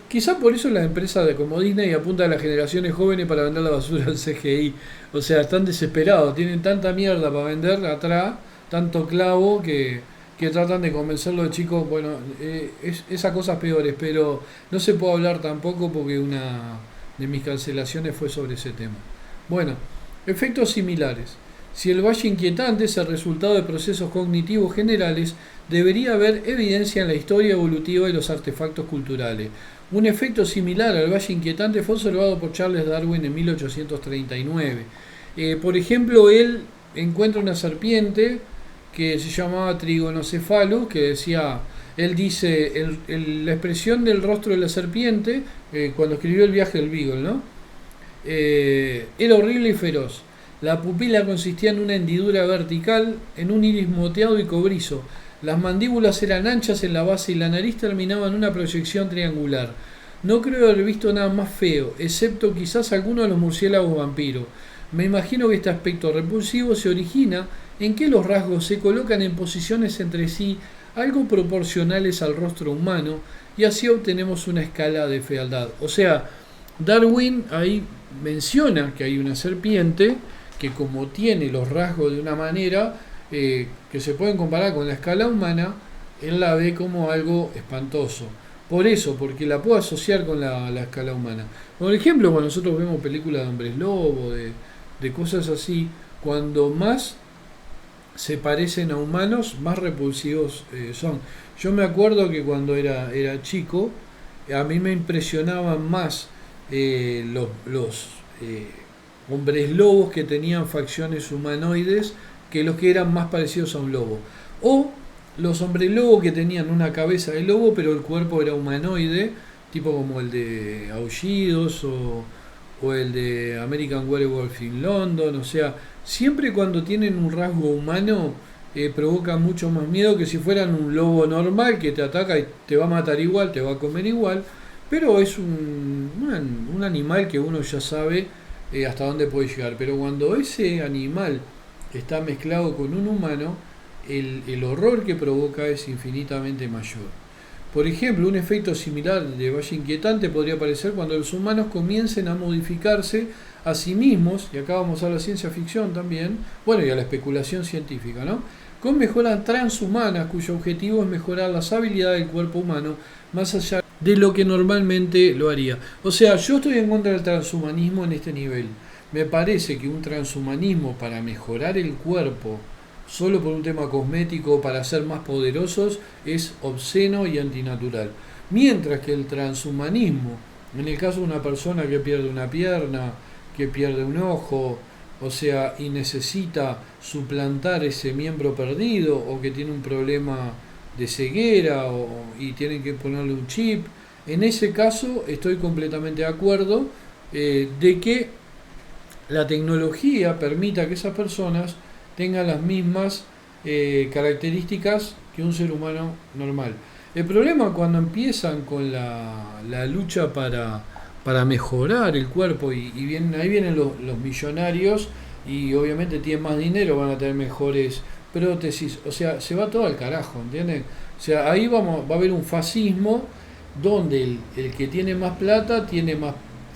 Quizás por eso las empresas de como Disney apuntan a las generaciones jóvenes para vender la basura al CGI. O sea, están desesperados, tienen tanta mierda para vender atrás, tanto clavo que tratan de convencerlo de chicos, bueno, esas cosas peores, pero no se puede hablar tampoco porque una de mis cancelaciones fue sobre ese tema. Bueno, efectos similares. Si el valle inquietante es el resultado de procesos cognitivos generales, debería haber evidencia en la historia evolutiva de los artefactos culturales. Un efecto similar al valle inquietante fue observado por Charles Darwin en 1839. Por ejemplo, él encuentra una serpiente que se llamaba Trigonocephalus, que decía, él dice, la expresión del rostro de la serpiente, cuando escribió el viaje del Beagle, ¿no? Era horrible y feroz. La pupila consistía en una hendidura vertical, en un iris moteado y cobrizo. Las mandíbulas eran anchas en la base y la nariz terminaba en una proyección triangular. No creo haber visto nada más feo, excepto quizás alguno de los murciélagos vampiros. Me imagino que este aspecto repulsivo se origina en que los rasgos se colocan en posiciones entre sí algo proporcionales al rostro humano y así obtenemos una escala de fealdad. O sea, Darwin ahí menciona que hay una serpiente que como tiene los rasgos de una manera que se pueden comparar con la escala humana, él la ve como algo espantoso. Por eso, porque la puedo asociar con la escala humana. Por ejemplo, cuando nosotros vemos películas de hombres lobo, de cosas así, cuando más se parecen a humanos, más repulsivos son. Yo me acuerdo que cuando era chico, a mí me impresionaban más los hombres lobos que tenían facciones humanoides que los que eran más parecidos a un lobo. O los hombres lobos que tenían una cabeza de lobo, pero el cuerpo era humanoide, tipo como el de Aullidos o el de American Werewolf in London. O sea, siempre cuando tienen un rasgo humano provoca mucho más miedo que si fueran un lobo normal que te ataca y te va a matar igual, te va a comer igual, pero es un animal que uno ya sabe hasta dónde puede llegar. Pero cuando ese animal está mezclado con un humano, el horror que provoca es infinitamente mayor. Por ejemplo, un efecto similar de valle inquietante podría aparecer cuando los humanos comiencen a modificarse a sí mismos, y acá vamos a la ciencia ficción también, bueno, y a la especulación científica, ¿no? Con mejoras transhumanas cuyo objetivo es mejorar las habilidades del cuerpo humano más allá de lo que normalmente lo haría. O sea, yo estoy en contra del transhumanismo en este nivel. Me parece que un transhumanismo para mejorar el cuerpo solo por un tema cosmético para ser más poderosos es obsceno y antinatural. Mientras que el transhumanismo, en el caso de una persona que pierde una pierna, que pierde un ojo, o sea, y necesita suplantar ese miembro perdido, o que tiene un problema de ceguera y tienen que ponerle un chip, en ese caso estoy completamente de acuerdo de que la tecnología permita que esas personas tengan las mismas características que un ser humano normal. El problema cuando empiezan con la lucha para mejorar el cuerpo y ahí vienen los millonarios y obviamente tienen más dinero, van a tener mejores prótesis, o sea, se va todo al carajo, ¿entienden? O sea, ahí va a haber un fascismo donde el que tiene más plata tiene más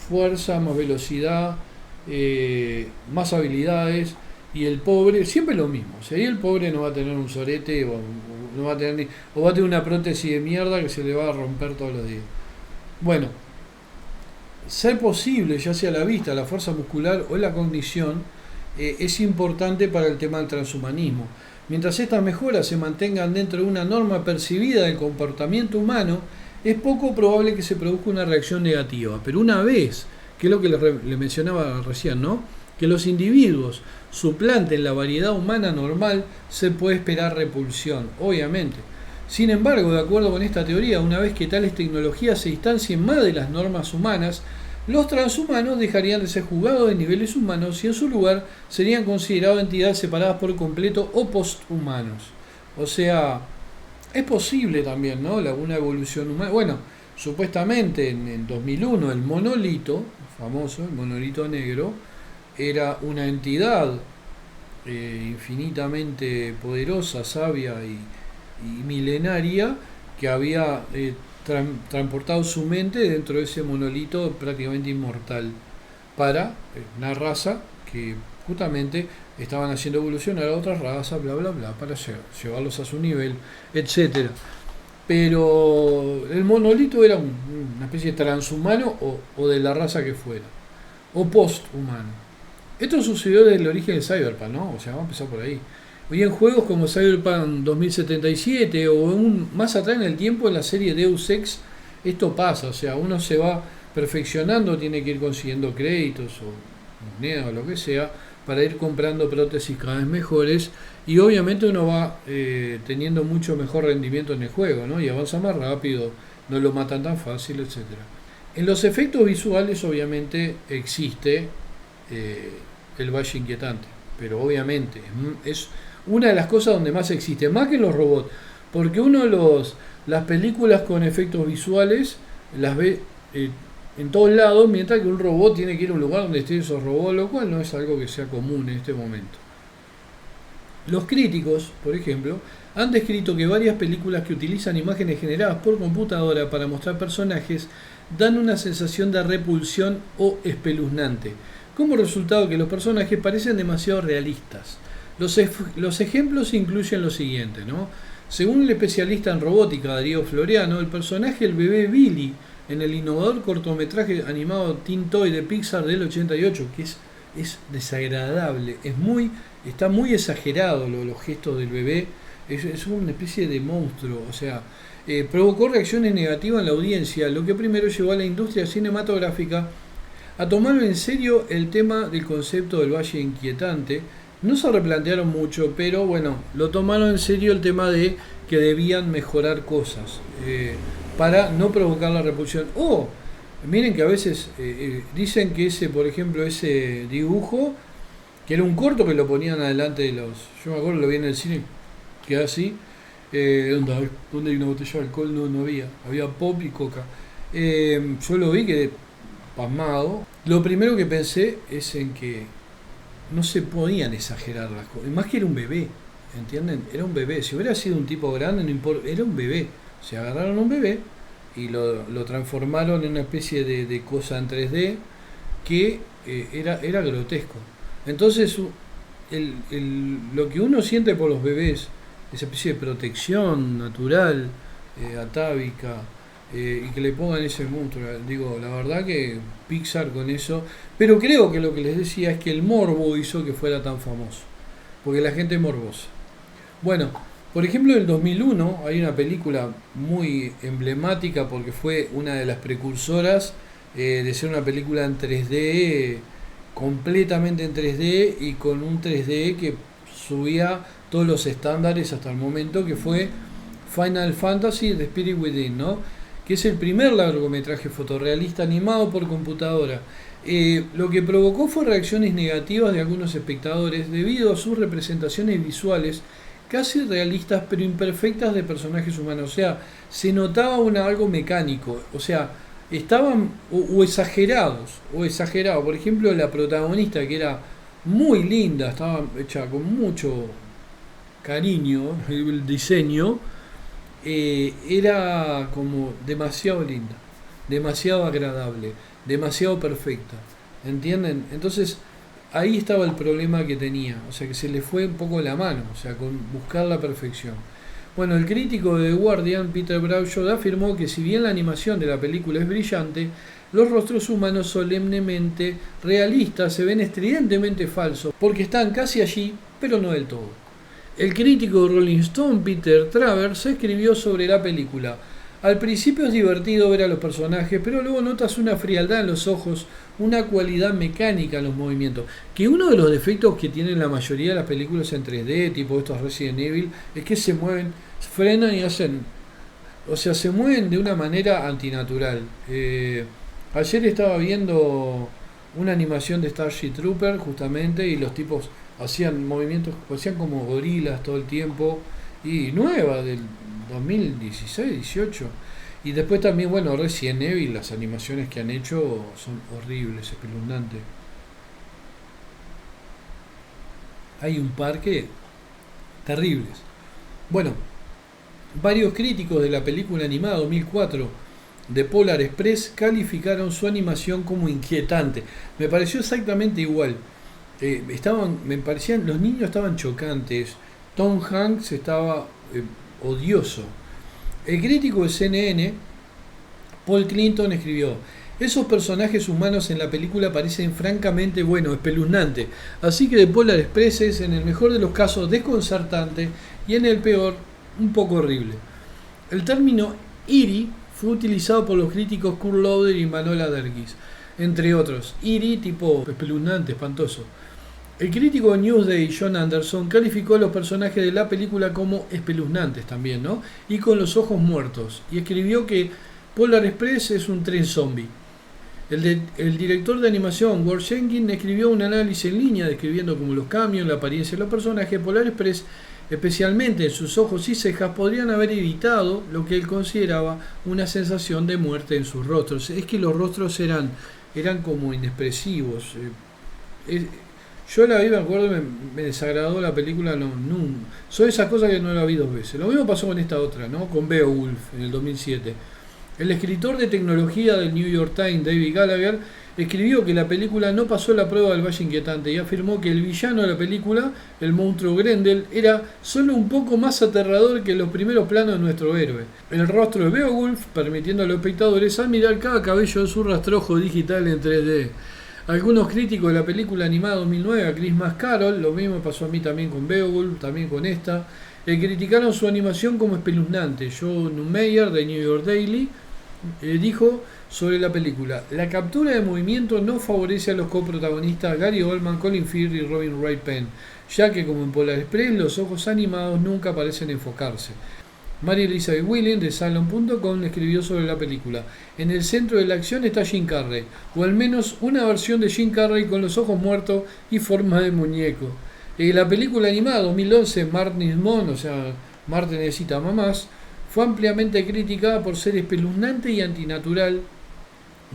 fuerza, más velocidad, más habilidades, y el pobre, siempre lo mismo. O sea, ahí el pobre no va a tener un sorete no va a tener o va a tener una prótesis de mierda que se le va a romper todos los días. Bueno, ser posible, ya sea la vista, la fuerza muscular o la cognición, es importante para el tema del transhumanismo. Mientras estas mejoras se mantengan dentro de una norma percibida del comportamiento humano, es poco probable que se produzca una reacción negativa. Pero una vez, que es lo que le mencionaba recién, ¿no?, que los individuos suplanten la variedad humana normal, se puede esperar repulsión, obviamente. Sin embargo, de acuerdo con esta teoría, una vez que tales tecnologías se distancien más de las normas humanas, los transhumanos dejarían de ser juzgados de niveles humanos y en su lugar serían considerados entidades separadas por completo o posthumanos. O sea, es posible también, ¿no?, una evolución humana. Bueno, supuestamente en 2001 el monolito, famoso, el monolito negro, era una entidad infinitamente poderosa, sabia y milenaria que había transportado su mente dentro de ese monolito prácticamente inmortal para una raza que justamente estaban haciendo evolucionar a otras razas, bla bla bla, para llevarlos a su nivel, etcétera. Pero el monolito era una especie de transhumano o de la raza que fuera, o posthumano. Esto sucedió desde el origen de Cyberpunk, ¿no? O sea, vamos a empezar por ahí. Hoy en juegos como Cyberpunk 2077 o más atrás en el tiempo en la serie Deus Ex, esto pasa. O sea, uno se va perfeccionando, tiene que ir consiguiendo créditos o monedas o lo que sea para ir comprando prótesis cada vez mejores y obviamente uno va teniendo mucho mejor rendimiento en el juego, ¿no? Y avanza más rápido, no lo matan tan fácil, etcétera. En los efectos visuales obviamente existe el Valle Inquietante, pero obviamente es una de las cosas donde más existe, más que en los robots, porque las películas con efectos visuales las ve en todos lados, mientras que un robot tiene que ir a un lugar donde estén esos robots, lo cual no es algo que sea común en este momento. Los críticos, por ejemplo, han descrito que varias películas que utilizan imágenes generadas por computadora para mostrar personajes dan una sensación de repulsión o espeluznante, como resultado que los personajes parecen demasiado realistas. Los ejemplos incluyen lo siguiente, ¿no? Según el especialista en robótica Darío Floreano, el personaje el bebé Billy en el innovador cortometraje animado Teen Toy de Pixar del 88, que es desagradable, está muy exagerado los gestos del bebé, es una especie de monstruo, o sea, provocó reacciones negativas en la audiencia, lo que primero llevó a la industria cinematográfica a tomarlo en serio el tema del concepto del Valle Inquietante. No se replantearon mucho, pero bueno, lo tomaron en serio el tema de que debían mejorar cosas para no provocar la repulsión. Miren que a veces dicen que por ejemplo, ese dibujo, que era un corto que lo ponían adelante de los... Yo me acuerdo, lo vi en el cine, que así, ¿dónde hay una botella de alcohol? No había, había pop y coca. Yo lo vi, quedé pasmado. Lo primero que pensé es en que no se podían exagerar las cosas, más que era un bebé, ¿entienden? Era un bebé, si hubiera sido un tipo grande, no importa, era un bebé. Se agarraron a un bebé y lo transformaron en una especie de cosa en 3D que era grotesco. Entonces, lo que uno siente por los bebés, esa especie de protección natural, atávica, y que le pongan ese monstruo, digo, la verdad que Pixar con eso, pero creo que lo que les decía es que el morbo hizo que fuera tan famoso, porque la gente es morbosa. Bueno, por ejemplo, en el 2001 hay una película muy emblemática porque fue una de las precursoras de ser una película en 3D, completamente en 3D y con un 3D que subía todos los estándares hasta el momento, que fue Final Fantasy The Spirit Within, ¿no?, que es el primer largometraje fotorrealista animado por computadora. Lo que provocó fue reacciones negativas de algunos espectadores debido a sus representaciones visuales casi realistas pero imperfectas de personajes humanos. O sea, se notaba algo mecánico, o sea, estaban exagerados. Por ejemplo, la protagonista, que era muy linda, estaba hecha con mucho cariño, el diseño, era como demasiado linda, demasiado agradable, demasiado perfecta, ¿entienden? Entonces ahí estaba el problema que tenía, o sea, que se le fue un poco la mano, o sea, con buscar la perfección. Bueno, el crítico de The Guardian, Peter Bradshaw, afirmó que si bien la animación de la película es brillante, los rostros humanos solemnemente realistas se ven estridentemente falsos, porque están casi allí, pero no del todo. El crítico de Rolling Stone, Peter Travers, escribió sobre la película. Al principio es divertido ver a los personajes, pero luego notas una frialdad en los ojos, una cualidad mecánica en los movimientos. Que uno de los defectos que tienen la mayoría de las películas en 3D, tipo estos Resident Evil, es que se mueven, frenan y hacen... O sea, se mueven de una manera antinatural. Ayer estaba viendo una animación de Starship Trooper, justamente, y los tipos hacían movimientos, hacían como gorilas todo el tiempo, y nueva, del 2016, 18. Y después también, bueno, Resident Evil, las animaciones que han hecho son horribles, espeluznantes. Hay un par que terribles. Bueno, varios críticos de la película animada 2004 de Polar Express calificaron su animación como inquietante. Me pareció exactamente igual. Me parecían, los niños estaban chocantes. Tom Hanks estaba odioso. El crítico de CNN, Paul Clinton, escribió: esos personajes humanos en la película parecen francamente, bueno, espeluznantes. Así que The Polar Express es, en el mejor de los casos, desconcertante y en el peor, un poco horrible. El término eerie fue utilizado por los críticos Kurt Loder y Manohla Dergis, entre otros. Eerie, tipo espeluznante, espantoso. El crítico de Newsday, John Anderson, calificó a los personajes de la película como espeluznantes también, ¿no? Y con los ojos muertos. Y escribió que Polar Express es un tren zombie. El director de animación, Ward Jenkins, escribió un análisis en línea describiendo cómo los cambios, la apariencia de los personajes Polar Express, especialmente en sus ojos y cejas, podrían haber evitado lo que él consideraba una sensación de muerte en sus rostros. Es que los rostros eran como inexpresivos. Yo la vi, me acuerdo, me desagradó la película. No, son esas cosas que no la vi dos veces. Lo mismo pasó con esta otra, ¿no? Con Beowulf en el 2007. El escritor de tecnología del New York Times, David Gallagher, escribió que la película no pasó la prueba del Valle Inquietante y afirmó que el villano de la película, el monstruo Grendel, era solo un poco más aterrador que los primeros planos de nuestro héroe. El rostro de Beowulf, permitiendo a los espectadores admirar cada cabello de su rastrojo digital en 3D. Algunos críticos de la película animada 2009, a Christmas Carol, lo mismo pasó a mí también con Beowulf, también con esta, criticaron su animación como espeluznante. John Mayer, de New York Daily, dijo sobre la película: la captura de movimiento no favorece a los coprotagonistas Gary Oldman, Colin Firth y Robin Wright Penn, ya que, como en Polar Express, los ojos animados nunca parecen enfocarse. Mary Elizabeth Williams, de Salon.com, escribió sobre la película: en el centro de la acción está Jim Carrey, o al menos una versión de Jim Carrey con los ojos muertos y forma de muñeco. La película animada 2011, Martin's Mom, o sea, Marte necesita mamás, fue ampliamente criticada por ser espeluznante y antinatural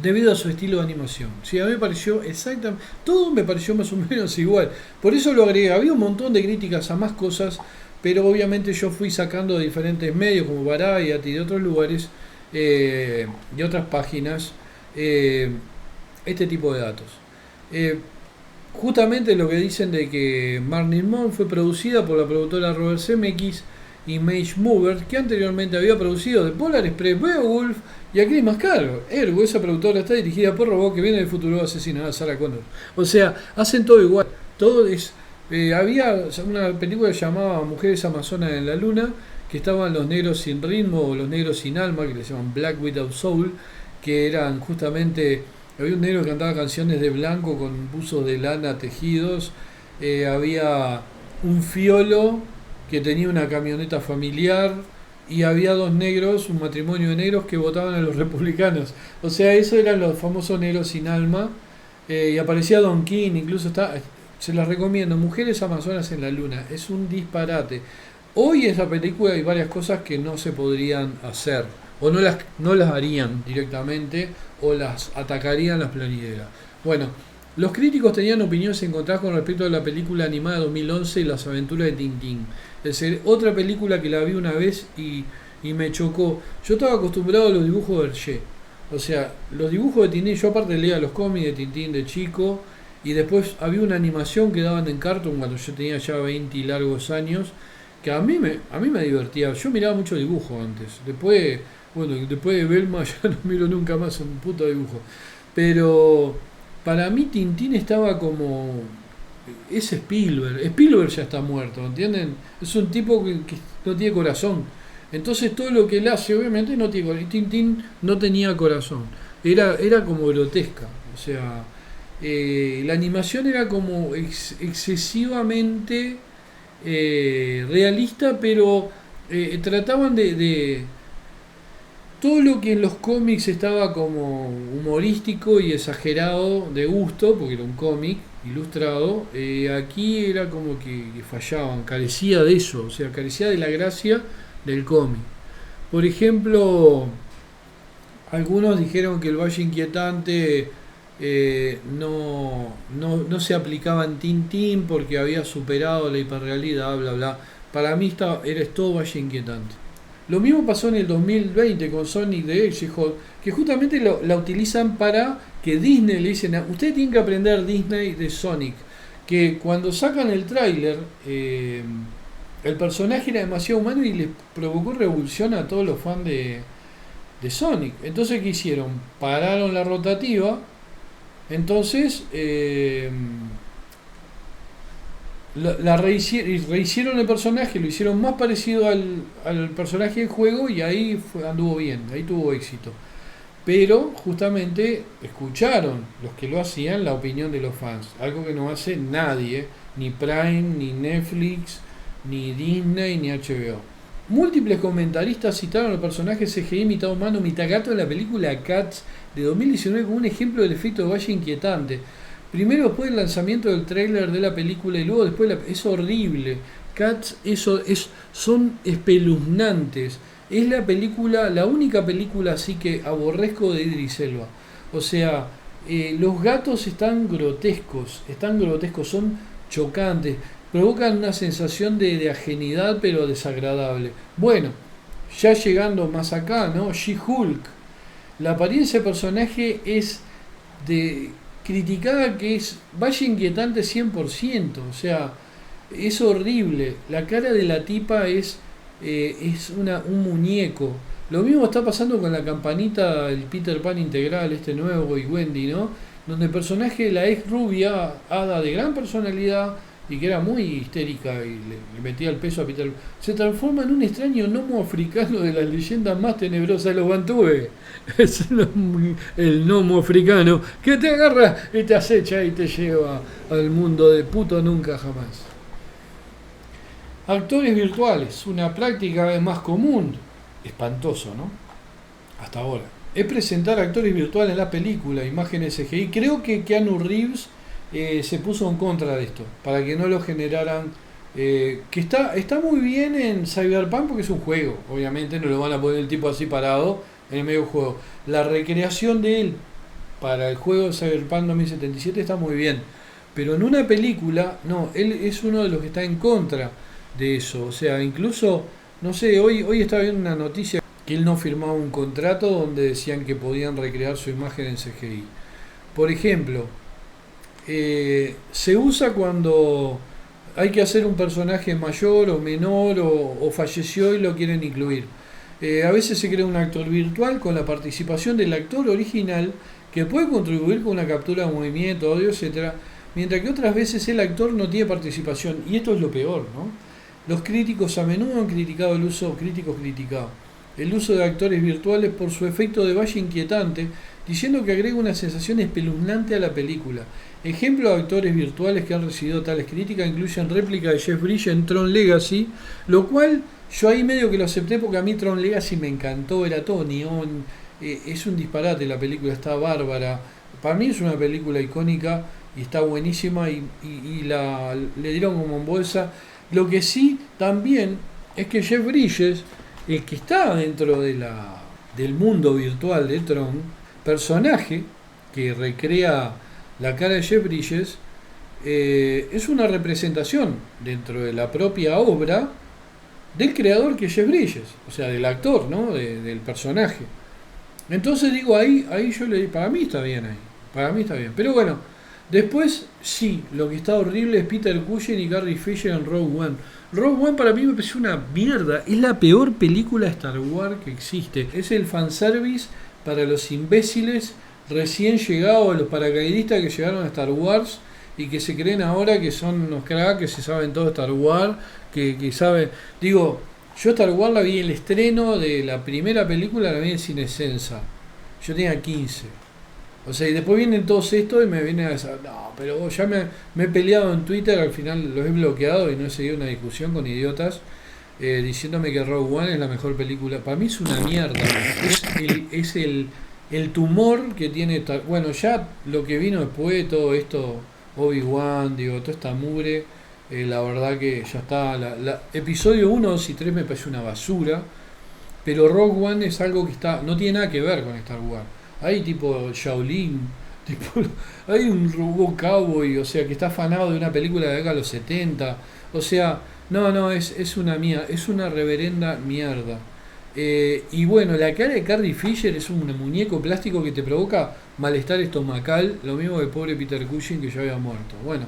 debido a su estilo de animación. Sí, a mí me pareció exactamente, todo me pareció más o menos igual. Por eso lo agregué. Había un montón de críticas a más cosas, pero obviamente yo fui sacando de diferentes medios como Variety y de otros lugares, de otras páginas, este tipo de datos. Justamente lo que dicen de que Martin Monk fue producida por la productora Robert Zemeckis y Mage Mover, que anteriormente había producido The Polar Express, Beowulf y a Christmas Carol. Ergo, esa productora está dirigida por robot que viene del futuro a asesinar a Sarah Connor. O sea, hacen todo igual. Todo es... había una película que se llamaba Mujeres Amazonas en la Luna, que estaban los negros sin ritmo o los negros sin alma, que les llaman Black Without Soul, que eran justamente... Había un negro que cantaba canciones de blanco con buzos de lana tejidos. Había un fiolo que tenía una camioneta familiar. Y había dos negros, un matrimonio de negros que votaban a los republicanos. O sea, esos eran los famosos negros sin alma. Y aparecía Don King, incluso está... Se las recomiendo, Mujeres Amazonas en la Luna. Es un disparate. Hoy en esa película hay varias cosas que no se podrían hacer. O no las harían directamente, o las atacarían las plañideras. Bueno, los críticos tenían opiniones encontradas con respecto a la película animada de 2011, Las Aventuras de Tintín. Es decir, otra película que la vi una vez y me chocó. Yo estaba acostumbrado a los dibujos de Hergé. O sea, los dibujos de Tintín, yo aparte leía los cómics de Tintín de chico, y después había una animación que daban en Cartoon cuando yo tenía ya 20 y largos años, que a mí me divertía. Yo miraba mucho dibujo antes. Después de Velma ya no miro nunca más un puto dibujo. Pero para mí Tintín estaba como es Spielberg. Spielberg ya está muerto, ¿entienden? Es un tipo que no tiene corazón. Entonces todo lo que él hace, obviamente, no tiene corazón. Tintín no tenía corazón. Era como grotesca. O sea, la animación era como excesivamente realista, pero trataban de todo lo que en los cómics estaba como humorístico y exagerado de gusto, porque era un cómic ilustrado, aquí era como que fallaban, carecía de eso, o sea, carecía de la gracia del cómic. Por ejemplo, algunos dijeron que el Valle Inquietante no se aplicaba en Tintín porque había superado la hiperrealidad, bla bla. Para mí era todo Valle Inquietante. Lo mismo pasó en el 2020 con Sonic the Hedgehog, que justamente la utilizan para que Disney le dicen, ustedes tienen que aprender Disney de Sonic, que cuando sacan el tráiler, el personaje era demasiado humano y les provocó revulsión a todos los fans de Sonic. Entonces, ¿qué hicieron? Pararon la rotativa, entonces rehicieron el personaje, lo hicieron más parecido al personaje del juego y ahí anduvo bien, ahí tuvo éxito. Pero justamente escucharon los que lo hacían la opinión de los fans, algo que no hace nadie, ni Prime, ni Netflix, ni Disney, ni HBO. Múltiples comentaristas citaron al personaje CGI mitad humano, mitad gato en la película Cats de 2019 como un ejemplo del efecto de Valle Inquietante. Primero después del lanzamiento del tráiler de la película y luego después es horrible. Cats son espeluznantes. Es la película, la única película así que aborrezco de Idris Elba. O sea, los gatos están grotescos, son chocantes, provocan una sensación de ajenidad pero desagradable. Bueno, ya llegando más acá, ¿no? She-Hulk. La apariencia del personaje es de criticada, que es Valle Inquietante 100%, o sea, es horrible. La cara de la tipa es un muñeco. Lo mismo está pasando con la campanita, el Peter Pan integral, este nuevo, y Wendy, ¿no? Donde el personaje, la ex rubia, hada de gran personalidad y que era muy histérica y le metía el peso a Peter Pan, se transforma en un extraño gnomo africano de las leyendas más tenebrosas de los Bantúes. Es el gnomo africano que te agarra y te acecha y te lleva al mundo de puto nunca jamás. Actores virtuales, una práctica cada vez más común. Espantoso, ¿no? Hasta ahora. Es presentar actores virtuales en la película, imágenes CGI. Creo que Keanu Reeves se puso en contra de esto, para que no lo generaran. Que está muy bien en Cyberpunk porque es un juego. Obviamente no lo van a poner el tipo así parado en el medio del juego. La recreación de él para el juego de Cyberpunk 2077 está muy bien. Pero en una película, no, él es uno de los que está en contra de eso. O sea, incluso, no sé, hoy estaba viendo una noticia que él no firmaba un contrato donde decían que podían recrear su imagen en CGI. Por ejemplo, se usa cuando hay que hacer un personaje mayor o menor o falleció y lo quieren incluir. A veces se crea un actor virtual con la participación del actor original que puede contribuir con una captura de movimiento, audio, etcétera, mientras que otras veces el actor no tiene participación, y esto es lo peor, ¿no? Los críticos a menudo han criticado el uso de actores virtuales por su efecto de valle inquietante, diciendo que agrega una sensación espeluznante a la película. Ejemplos de actores virtuales que han recibido tales críticas incluyen réplica de Jeff Bridges en Tron Legacy, lo cual yo ahí medio que lo acepté porque a mí Tron Legacy me encantó, era todo neón, es un disparate, la película está bárbara, para mí es una película icónica y está buenísima y le dieron como en bolsa. Lo que sí también es que Jeff Bridges, el que está dentro del mundo virtual de Tron, personaje que recrea la cara de Jeff Bridges, es una representación dentro de la propia obra del creador que es Jeff Bridges, o sea, del actor, ¿no? Del personaje. Entonces digo, ahí yo le digo, para mí está bien. Pero bueno, después sí, lo que está horrible es Peter Cushing y Carrie Fisher en Rogue One. Rogue One para mí me pareció una mierda, es la peor película de Star Wars que existe. Es el fanservice para los imbéciles recién llegados, los paracaidistas que llegaron a Star Wars y que se creen ahora que son unos cracks, que se saben todo Star Wars, que saben... Digo, yo Star Wars la vi el estreno de la primera película, la vi en Cinesensa. Yo tenía 15. O sea, y después vienen todos estos y me vienen a decir, no, pero ya me he peleado en Twitter, al final los he bloqueado y no he seguido una discusión con idiotas diciéndome que Rogue One es la mejor película. Para mí es una mierda. Es el tumor que tiene... Bueno, ya lo que vino después, todo esto, Obi-Wan, digo, toda esta mugre, la verdad que ya está... episodio 1, 2 y 3 me parece una basura, pero Rogue One es algo que está no tiene nada que ver con Star Wars. Hay tipo Shaolin, tipo, hay un robot cowboy, o sea, que está afanado de una película de acá a los 70. O sea, no, es una mía, es una reverenda mierda. Y bueno, la cara de Carrie Fisher es un muñeco plástico que te provoca malestar estomacal, lo mismo que el pobre Peter Cushing que ya había muerto. Bueno,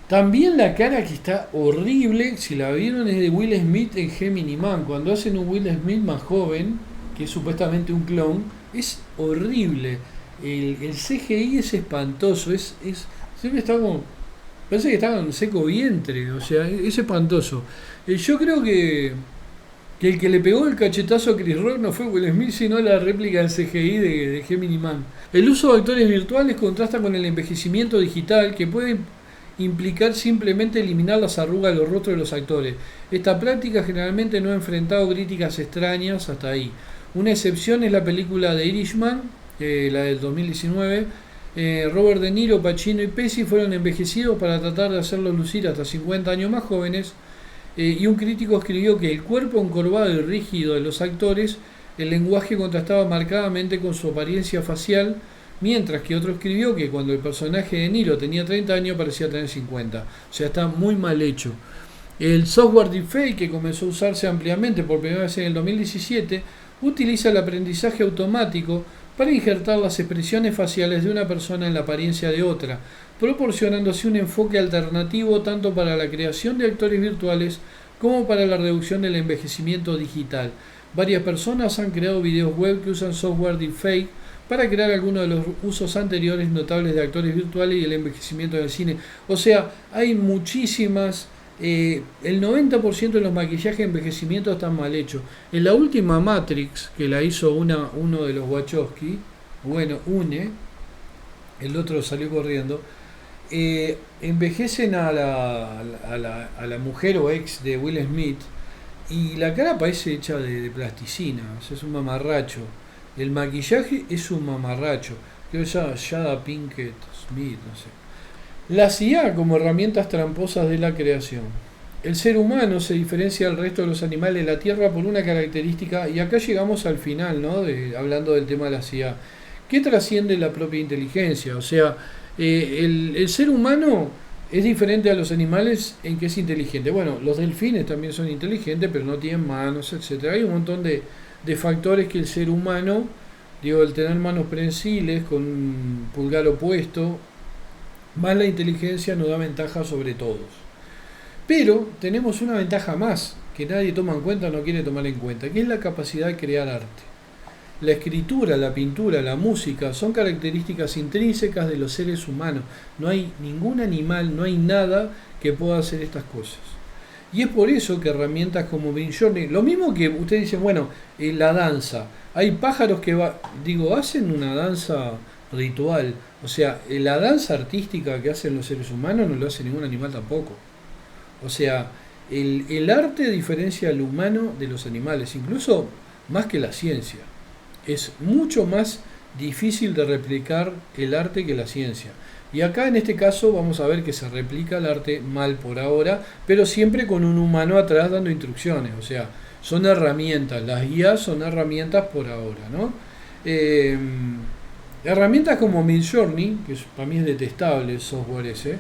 también la cara que está horrible, si la vieron, es de Will Smith en Gemini Man. Cuando hacen un Will Smith más joven, que es supuestamente un clon, es horrible. El CGI es espantoso, siempre está como... Parece que está con seco vientre, o sea, es espantoso. Yo creo que el que le pegó el cachetazo a Chris Rock no fue Will Smith, sino la réplica del CGI de Gemini Man. El uso de actores virtuales contrasta con el envejecimiento digital, que puede implicar simplemente eliminar las arrugas de los rostros de los actores. Esta práctica generalmente no ha enfrentado críticas extrañas hasta ahí. Una excepción es la película de Irishman, la del 2019. Robert De Niro, Pacino y Pesci fueron envejecidos para tratar de hacerlos lucir hasta 50 años más jóvenes. Y un crítico escribió que el cuerpo encorvado y rígido de los actores, el lenguaje contrastaba marcadamente con su apariencia facial, mientras que otro escribió que cuando el personaje de Niro tenía 30 años parecía tener 50. O sea, está muy mal hecho. El software deepfake, que comenzó a usarse ampliamente por primera vez en el 2017, utiliza el aprendizaje automático para injertar las expresiones faciales de una persona en la apariencia de otra, proporcionándose un enfoque alternativo tanto para la creación de actores virtuales como para la reducción del envejecimiento digital. Varias personas han creado videos web que usan software deepfake para crear algunos de los usos anteriores notables de actores virtuales y el envejecimiento del cine. O sea, hay muchísimas... el 90% de los maquillajes de envejecimiento están mal hechos. En la última Matrix, que la hizo uno de los Wachowski, el otro salió corriendo, envejecen a la mujer o ex de Will Smith y la cara parece hecha de plasticina, o sea, es un mamarracho. El maquillaje es un mamarracho. Creo que se llama Jada Pinkett Smith, no sé. Las IA como herramientas tramposas de la creación. El ser humano se diferencia del resto de los animales de la Tierra por una característica, y acá llegamos al final, ¿no? Hablando del tema de las IA, que trasciende la propia inteligencia. O sea, el ser humano es diferente a los animales en que es inteligente. Bueno, los delfines también son inteligentes, pero no tienen manos, etcétera. Hay un montón de factores que el ser humano, digo, el tener manos prensiles con un pulgar opuesto, más la inteligencia nos da ventaja sobre todos. Pero tenemos una ventaja más que nadie toma en cuenta o no quiere tomar en cuenta, que es la capacidad de crear arte. La escritura, la pintura, la música son características intrínsecas de los seres humanos. No hay ningún animal, no hay nada que pueda hacer estas cosas. Y es por eso que herramientas como Midjourney, lo mismo que ustedes dicen, bueno, la danza. Hay pájaros que hacen una danza ritual. O sea, la danza artística que hacen los seres humanos no lo hace ningún animal tampoco. O sea, el arte diferencia al humano de los animales, incluso más que la ciencia. Es mucho más difícil de replicar el arte que la ciencia. Y acá en este caso vamos a ver que se replica el arte mal por ahora, pero siempre con un humano atrás dando instrucciones. O sea, son herramientas, las guías son herramientas por ahora, ¿no? Herramientas como Midjourney, que para mí es detestable el software ese,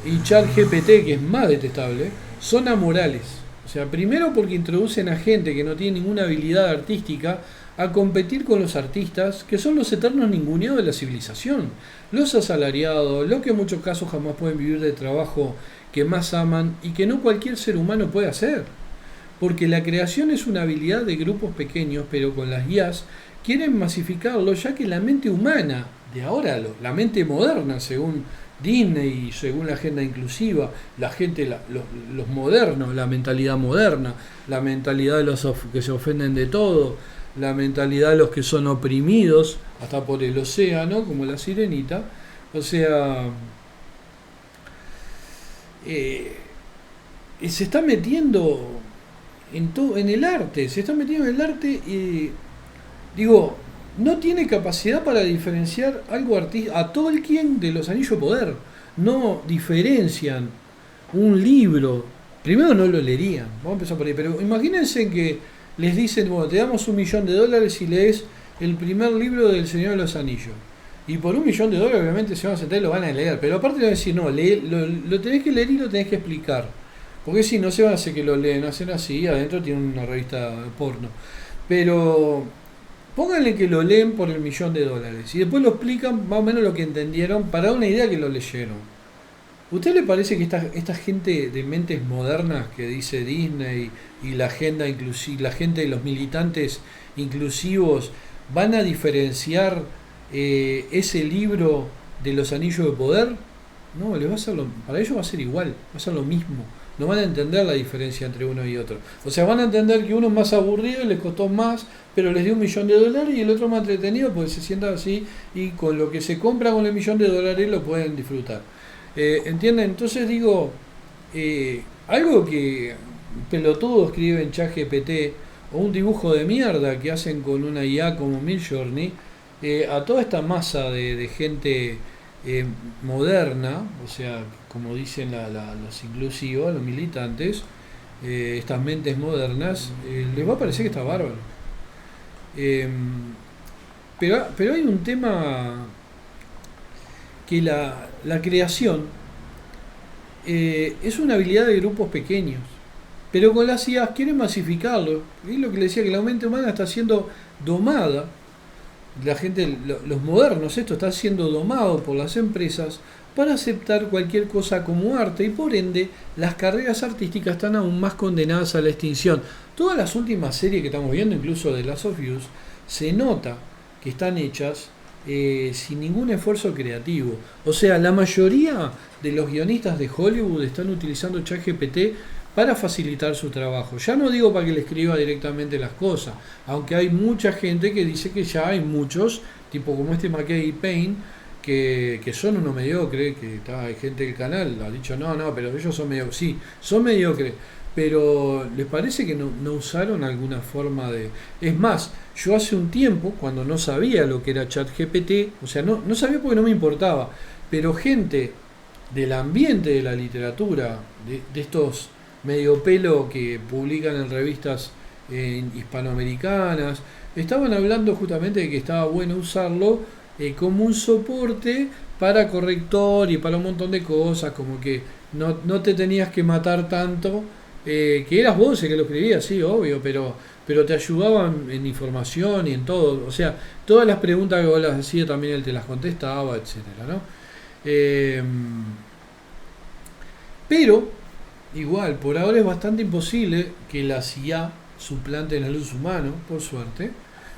y ChatGPT, que es más detestable, son amorales. O sea, primero porque introducen a gente que no tiene ninguna habilidad artística a competir con los artistas, que son los eternos ninguneados de la civilización, los asalariados, los que en muchos casos jamás pueden vivir de trabajo que más aman y que no cualquier ser humano puede hacer. Porque la creación es una habilidad de grupos pequeños, pero con las guías quieren masificarlo, ya que la mente humana de ahora, la mente moderna, según Disney, según la agenda inclusiva, la gente, los modernos, la mentalidad moderna, la mentalidad de los que se ofenden de todo, la mentalidad de los que son oprimidos, hasta por el océano, como la sirenita. O sea, eh, se está metiendo en el arte, se está metiendo en el arte y digo, no tiene capacidad para diferenciar algo artístico. A Tolkien de los Anillos de Poder no diferencian un libro. Primero no lo leerían, vamos a empezar por ahí, pero imagínense que les dicen, bueno, te damos $1.000.000 si lees el primer libro del Señor de los Anillos. Y por $1.000.000 obviamente se van a sentar y lo van a leer, pero aparte le van a decir, no, lo tenés que leer y lo tenés que explicar. Porque si no se van a hacer que lo leen, hacen así, adentro tienen una revista porno. Pero pónganle que lo leen por $1.000.000 y después lo explican más o menos lo que entendieron para dar una idea que lo leyeron. ¿Usted le parece que esta gente de mentes modernas que dice Disney y la agenda la gente de los militantes inclusivos van a diferenciar ese libro de los Anillos de Poder? No, les va a ser para ellos va a ser igual, va a ser lo mismo. No van a entender la diferencia entre uno y otro. O sea, van a entender que uno es más aburrido y les costó más, pero les dio $1.000.000 y el otro más entretenido porque se sienta así y con lo que se compra con el $1.000.000 lo pueden disfrutar. ¿Entienden? Entonces digo, algo que pelotudo escribe en ChatGPT o un dibujo de mierda que hacen con una IA como Midjourney, a toda esta masa de gente moderna, o sea, como dicen los inclusivos, los militantes, estas mentes modernas, les va a parecer que está bárbaro. Eh, pero hay un tema que la creación es una habilidad de grupos pequeños, pero con las IAs quieren masificarlo. Es lo que le decía, que la mente humana está siendo domada. La gente, los modernos, esto está siendo domado por las empresas para aceptar cualquier cosa como arte y por ende las carreras artísticas están aún más condenadas a la extinción. Todas las últimas series que estamos viendo, incluso de Last of Us, se nota que están hechas sin ningún esfuerzo creativo. O sea, la mayoría de los guionistas de Hollywood están utilizando ChatGPT para facilitar su trabajo. Ya no digo para que le escriba directamente las cosas, aunque hay mucha gente que dice que ya hay muchos, tipo como este McKay y Payne, que son unos mediocres, que hay gente del canal, ha dicho no, pero ellos son mediocres. Sí, son mediocres, pero ¿les parece que no usaron alguna forma de...? Es más, yo hace un tiempo, cuando no sabía lo que era ChatGPT, o sea, no sabía porque no me importaba, pero gente del ambiente de la literatura, de estos medio pelo que publican en revistas hispanoamericanas, estaban hablando justamente de que estaba bueno usarlo como un soporte para corrector y para un montón de cosas, como que no te tenías que matar tanto, que eras vos el que lo escribías, sí, obvio, pero te ayudaban en información y en todo, o sea, todas las preguntas que vos las hacías también él te las contestaba, etcétera, ¿no? Pero igual, por ahora es bastante imposible que la IA suplanten al uso humano, por suerte,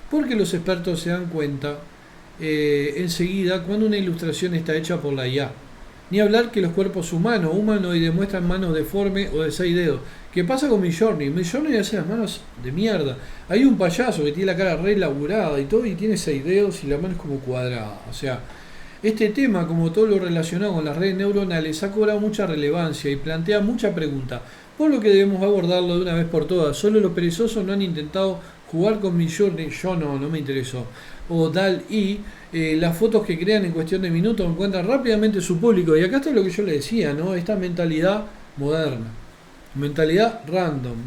porque los expertos se dan cuenta enseguida cuando una ilustración está hecha por la IA. Ni hablar que los cuerpos humanoides muestran manos deformes o de 6 dedos. ¿Qué pasa con Midjourney? Midjourney hace las manos de mierda. Hay un payaso que tiene la cara re laburada y todo y tiene 6 dedos y la mano es como cuadrada. O sea, este tema, como todo lo relacionado con las redes neuronales, ha cobrado mucha relevancia y plantea mucha pregunta, por lo que debemos abordarlo de una vez por todas. Solo los perezosos no han intentado jugar con Midjourney, yo no me interesó. O DALL-E, las fotos que crean en cuestión de minutos encuentran rápidamente su público. Y acá está lo que yo le decía, ¿no? Esta mentalidad moderna, mentalidad random.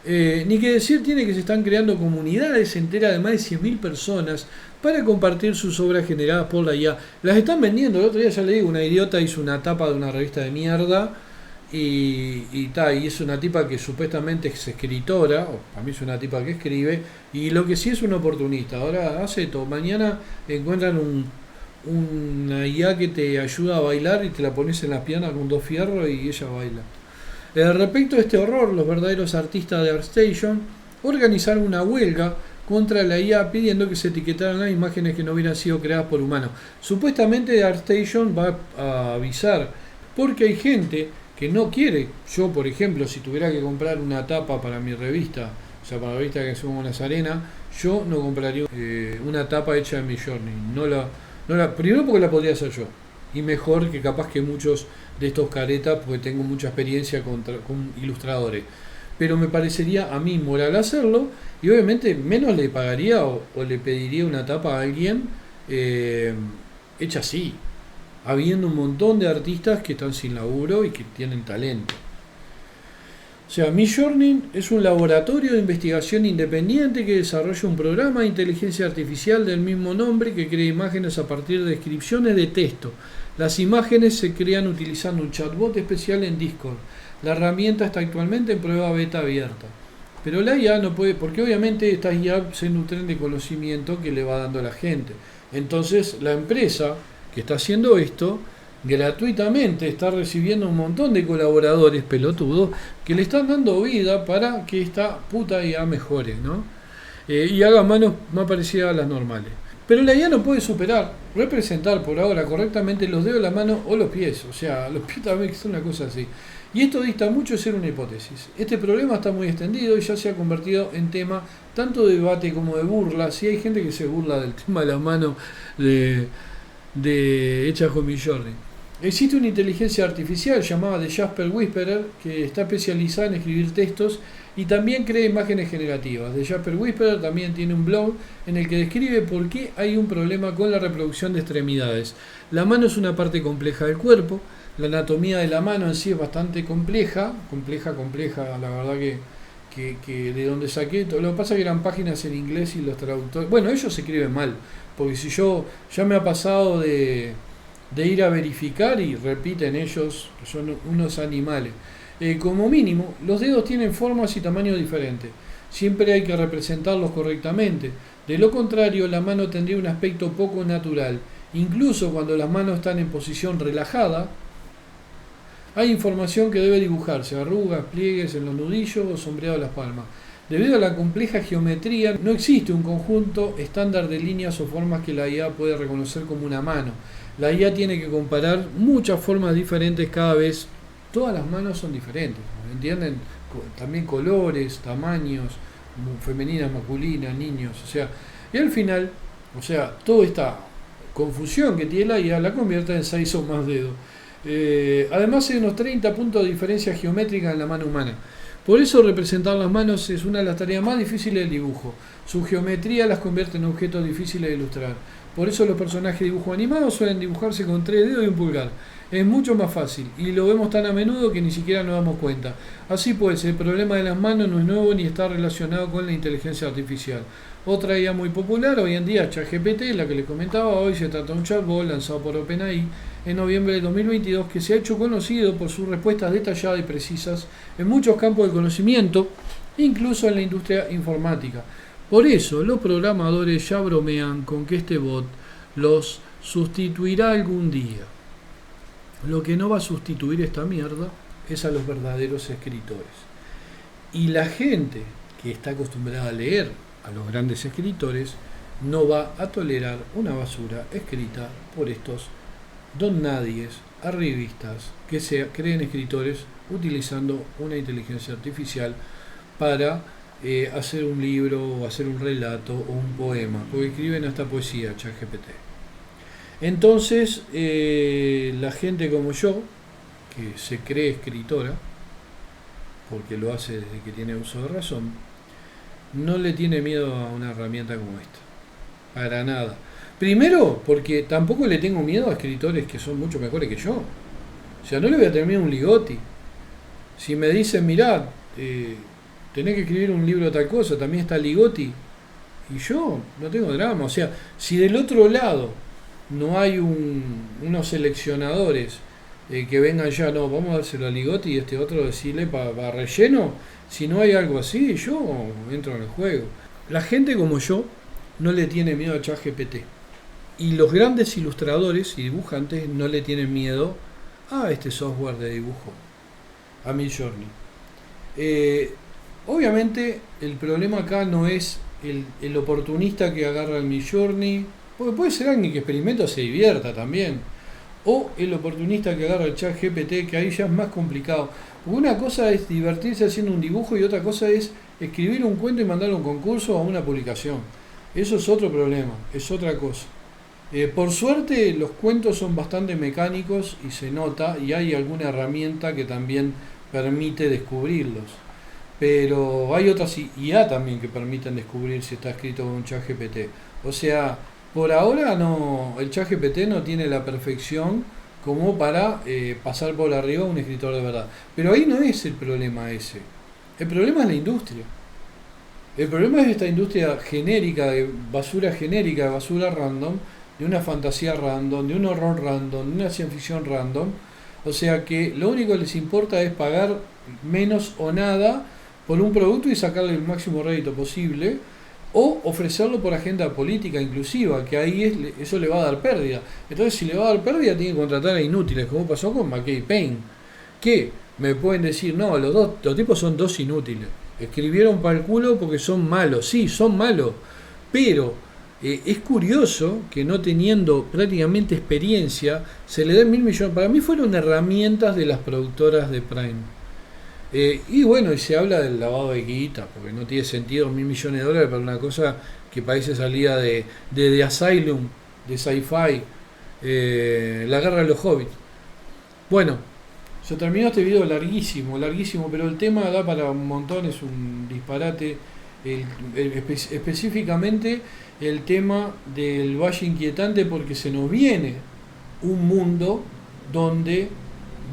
Ni que decir tiene que se están creando comunidades enteras de más de 100.000 personas para compartir sus obras generadas por la IA. Las están vendiendo. El otro día ya le digo, una idiota hizo una tapa de una revista de mierda y es una tipa que supuestamente es escritora, o para mí es una tipa que escribe, y lo que sí es un oportunista. Ahora hace todo. Mañana encuentran una IA que te ayuda a bailar y te la pones en las piernas con 2 fierros y ella baila. Respecto a este horror, los verdaderos artistas de ArtStation organizaron una huelga contra la IA pidiendo que se etiquetaran las imágenes que no hubieran sido creadas por humanos. Supuestamente ArtStation va a avisar, porque hay gente que no quiere. Yo, por ejemplo, si tuviera que comprar una tapa para mi revista, o sea, para la revista que subo Nazarena, yo no compraría una tapa hecha de Midjourney. Primero porque la podría hacer yo, y mejor que capaz que muchos de estos caretas, porque tengo mucha experiencia con ilustradores. Pero me parecería a mí moral hacerlo, y obviamente menos le pagaría o le pediría una tapa a alguien hecha así, habiendo un montón de artistas que están sin laburo y que tienen talento. O sea, Midjourney es un laboratorio de investigación independiente que desarrolla un programa de inteligencia artificial del mismo nombre que crea imágenes a partir de descripciones de texto. Las imágenes se crean utilizando un chatbot especial en Discord. La herramienta está actualmente en prueba beta abierta. Pero la IA no puede, porque obviamente estas IA se nutren de conocimiento que le va dando la gente. Entonces la empresa que está haciendo esto gratuitamente está recibiendo un montón de colaboradores pelotudos que le están dando vida para que esta puta IA mejore, ¿no? Y haga manos más parecidas a las normales. Pero la IA no puede representar por ahora correctamente los dedos de la mano o los pies. O sea, los pies también son una cosa así. Y esto dista mucho de ser una hipótesis. Este problema está muy extendido y ya se ha convertido en tema tanto de debate como de burla. Si hay gente que se burla del tema de las manos hechas con Midjourney. Existe una inteligencia artificial llamada The Jasper Whisperer que está especializada en escribir textos y también crea imágenes generativas. The Jasper Whisperer también tiene un blog en el que describe por qué hay un problema con la reproducción de extremidades. La mano es una parte compleja del cuerpo, la anatomía de la mano en sí es bastante compleja, la verdad que de donde saqué, lo que pasa es que eran páginas en inglés y los traductores, bueno, ellos se escriben mal, porque si yo, ya me ha pasado de ir a verificar y repiten ellos, que son unos animales. Como mínimo, los dedos tienen formas y tamaños diferentes. Siempre hay que representarlos correctamente. De lo contrario, la mano tendría un aspecto poco natural. Incluso cuando las manos están en posición relajada, hay información que debe dibujarse, arrugas, pliegues en los nudillos o sombreado de las palmas. Debido a la compleja geometría, no existe un conjunto estándar de líneas o formas que la IA puede reconocer como una mano. La IA tiene que comparar muchas formas diferentes cada vez. Todas las manos son diferentes, ¿entienden? También colores, tamaños, femeninas, masculinas, niños, o sea, y al final, o sea, toda esta confusión que tiene la IA la convierte en 6 o más dedos. Además hay unos 30 puntos de diferencia geométrica en la mano humana. Por eso representar las manos es una de las tareas más difíciles del dibujo. Su geometría las convierte en objetos difíciles de ilustrar. Por eso los personajes de dibujo animados suelen dibujarse con 3 dedos y un pulgar. Es mucho más fácil y lo vemos tan a menudo que ni siquiera nos damos cuenta. Así pues, el problema de las manos no es nuevo ni está relacionado con la inteligencia artificial. Otra idea muy popular hoy en día es ChatGPT, la que les comentaba hoy. Se trata de un chatbot lanzado por OpenAI en noviembre de 2022 que se ha hecho conocido por sus respuestas detalladas y precisas en muchos campos de conocimiento, incluso en la industria informática. Por eso los programadores ya bromean con que este bot los sustituirá algún día. Lo que no va a sustituir esta mierda es a los verdaderos escritores. Y la gente que está acostumbrada a leer a los grandes escritores no va a tolerar una basura escrita por estos don nadies, arribistas, que se creen escritores utilizando una inteligencia artificial para hacer un libro o hacer un relato o un poema, porque escriben hasta poesía, ChatGPT. Entonces, la gente como yo, que se cree escritora, porque lo hace desde que tiene uso de razón, no le tiene miedo a una herramienta como esta. Para nada. Primero, porque tampoco le tengo miedo a escritores que son mucho mejores que yo. O sea, no le voy a tener miedo a un Ligotti. Si me dicen, mirá, tenés que escribir un libro de tal cosa, también está Ligotti, y yo no tengo drama. O sea, si del otro lado no hay unos seleccionadores que vengan ya, no, vamos a dárselo a Ligotti y este otro decirle para relleno, si no hay algo así, yo entro en el juego. La gente como yo no le tiene miedo a ChatGPT. Y los grandes ilustradores y dibujantes no le tienen miedo a este software de dibujo, a Midjourney. Obviamente el problema acá no es el oportunista que agarra el Midjourney, porque puede ser alguien que experimenta, se divierta también, o el oportunista que agarra el chat GPT, que ahí ya es más complicado. Porque una cosa es divertirse haciendo un dibujo y otra cosa es escribir un cuento y mandarlo a un concurso o a una publicación. Eso es otro problema, es otra cosa. Por suerte los cuentos son bastante mecánicos y se nota, y hay alguna herramienta que también permite descubrirlos. Pero hay otras IA también que permiten descubrir si está escrito con un chat GPT. O sea, por ahora no, el chat GPT no tiene la perfección como para pasar por arriba a un escritor de verdad. Pero ahí no es el problema ese. El problema es la industria. El problema es esta industria genérica, de basura random, de una fantasía random, de un horror random, de una ciencia ficción random. O sea que lo único que les importa es pagar menos o nada por un producto y sacarle el máximo rédito posible, o ofrecerlo por agenda política inclusiva, que ahí eso le va a dar pérdida. Entonces, si le va a dar pérdida, tiene que contratar a inútiles, como pasó con McKay Payne, que me pueden decir, no, los tipos son dos inútiles, escribieron para el culo porque son malos. Sí, son malos, pero es curioso que no teniendo prácticamente experiencia se le den 1.000 millones. Para mí fueron herramientas de las productoras de Prime. Y bueno, y se habla del lavado de guita, porque no tiene sentido 1.000 millones de dólares para una cosa que parece salida de The Asylum, de Sci-Fi, La Guerra de los Hobbits. Bueno, se terminó este video larguísimo, larguísimo, pero el tema da para un montón, es un disparate. Específicamente el tema del Valle Inquietante, porque se nos viene un mundo donde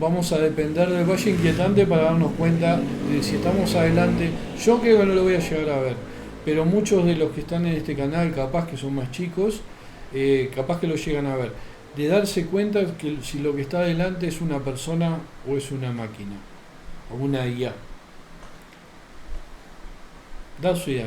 vamos a depender del Valle Inquietante para darnos cuenta de si estamos adelante. Yo creo que no lo voy a llegar a ver, pero muchos de los que están en este canal, capaz que son más chicos, capaz que lo llegan a ver, de darse cuenta que si lo que está adelante es una persona o es una máquina o una IA. Da su idea.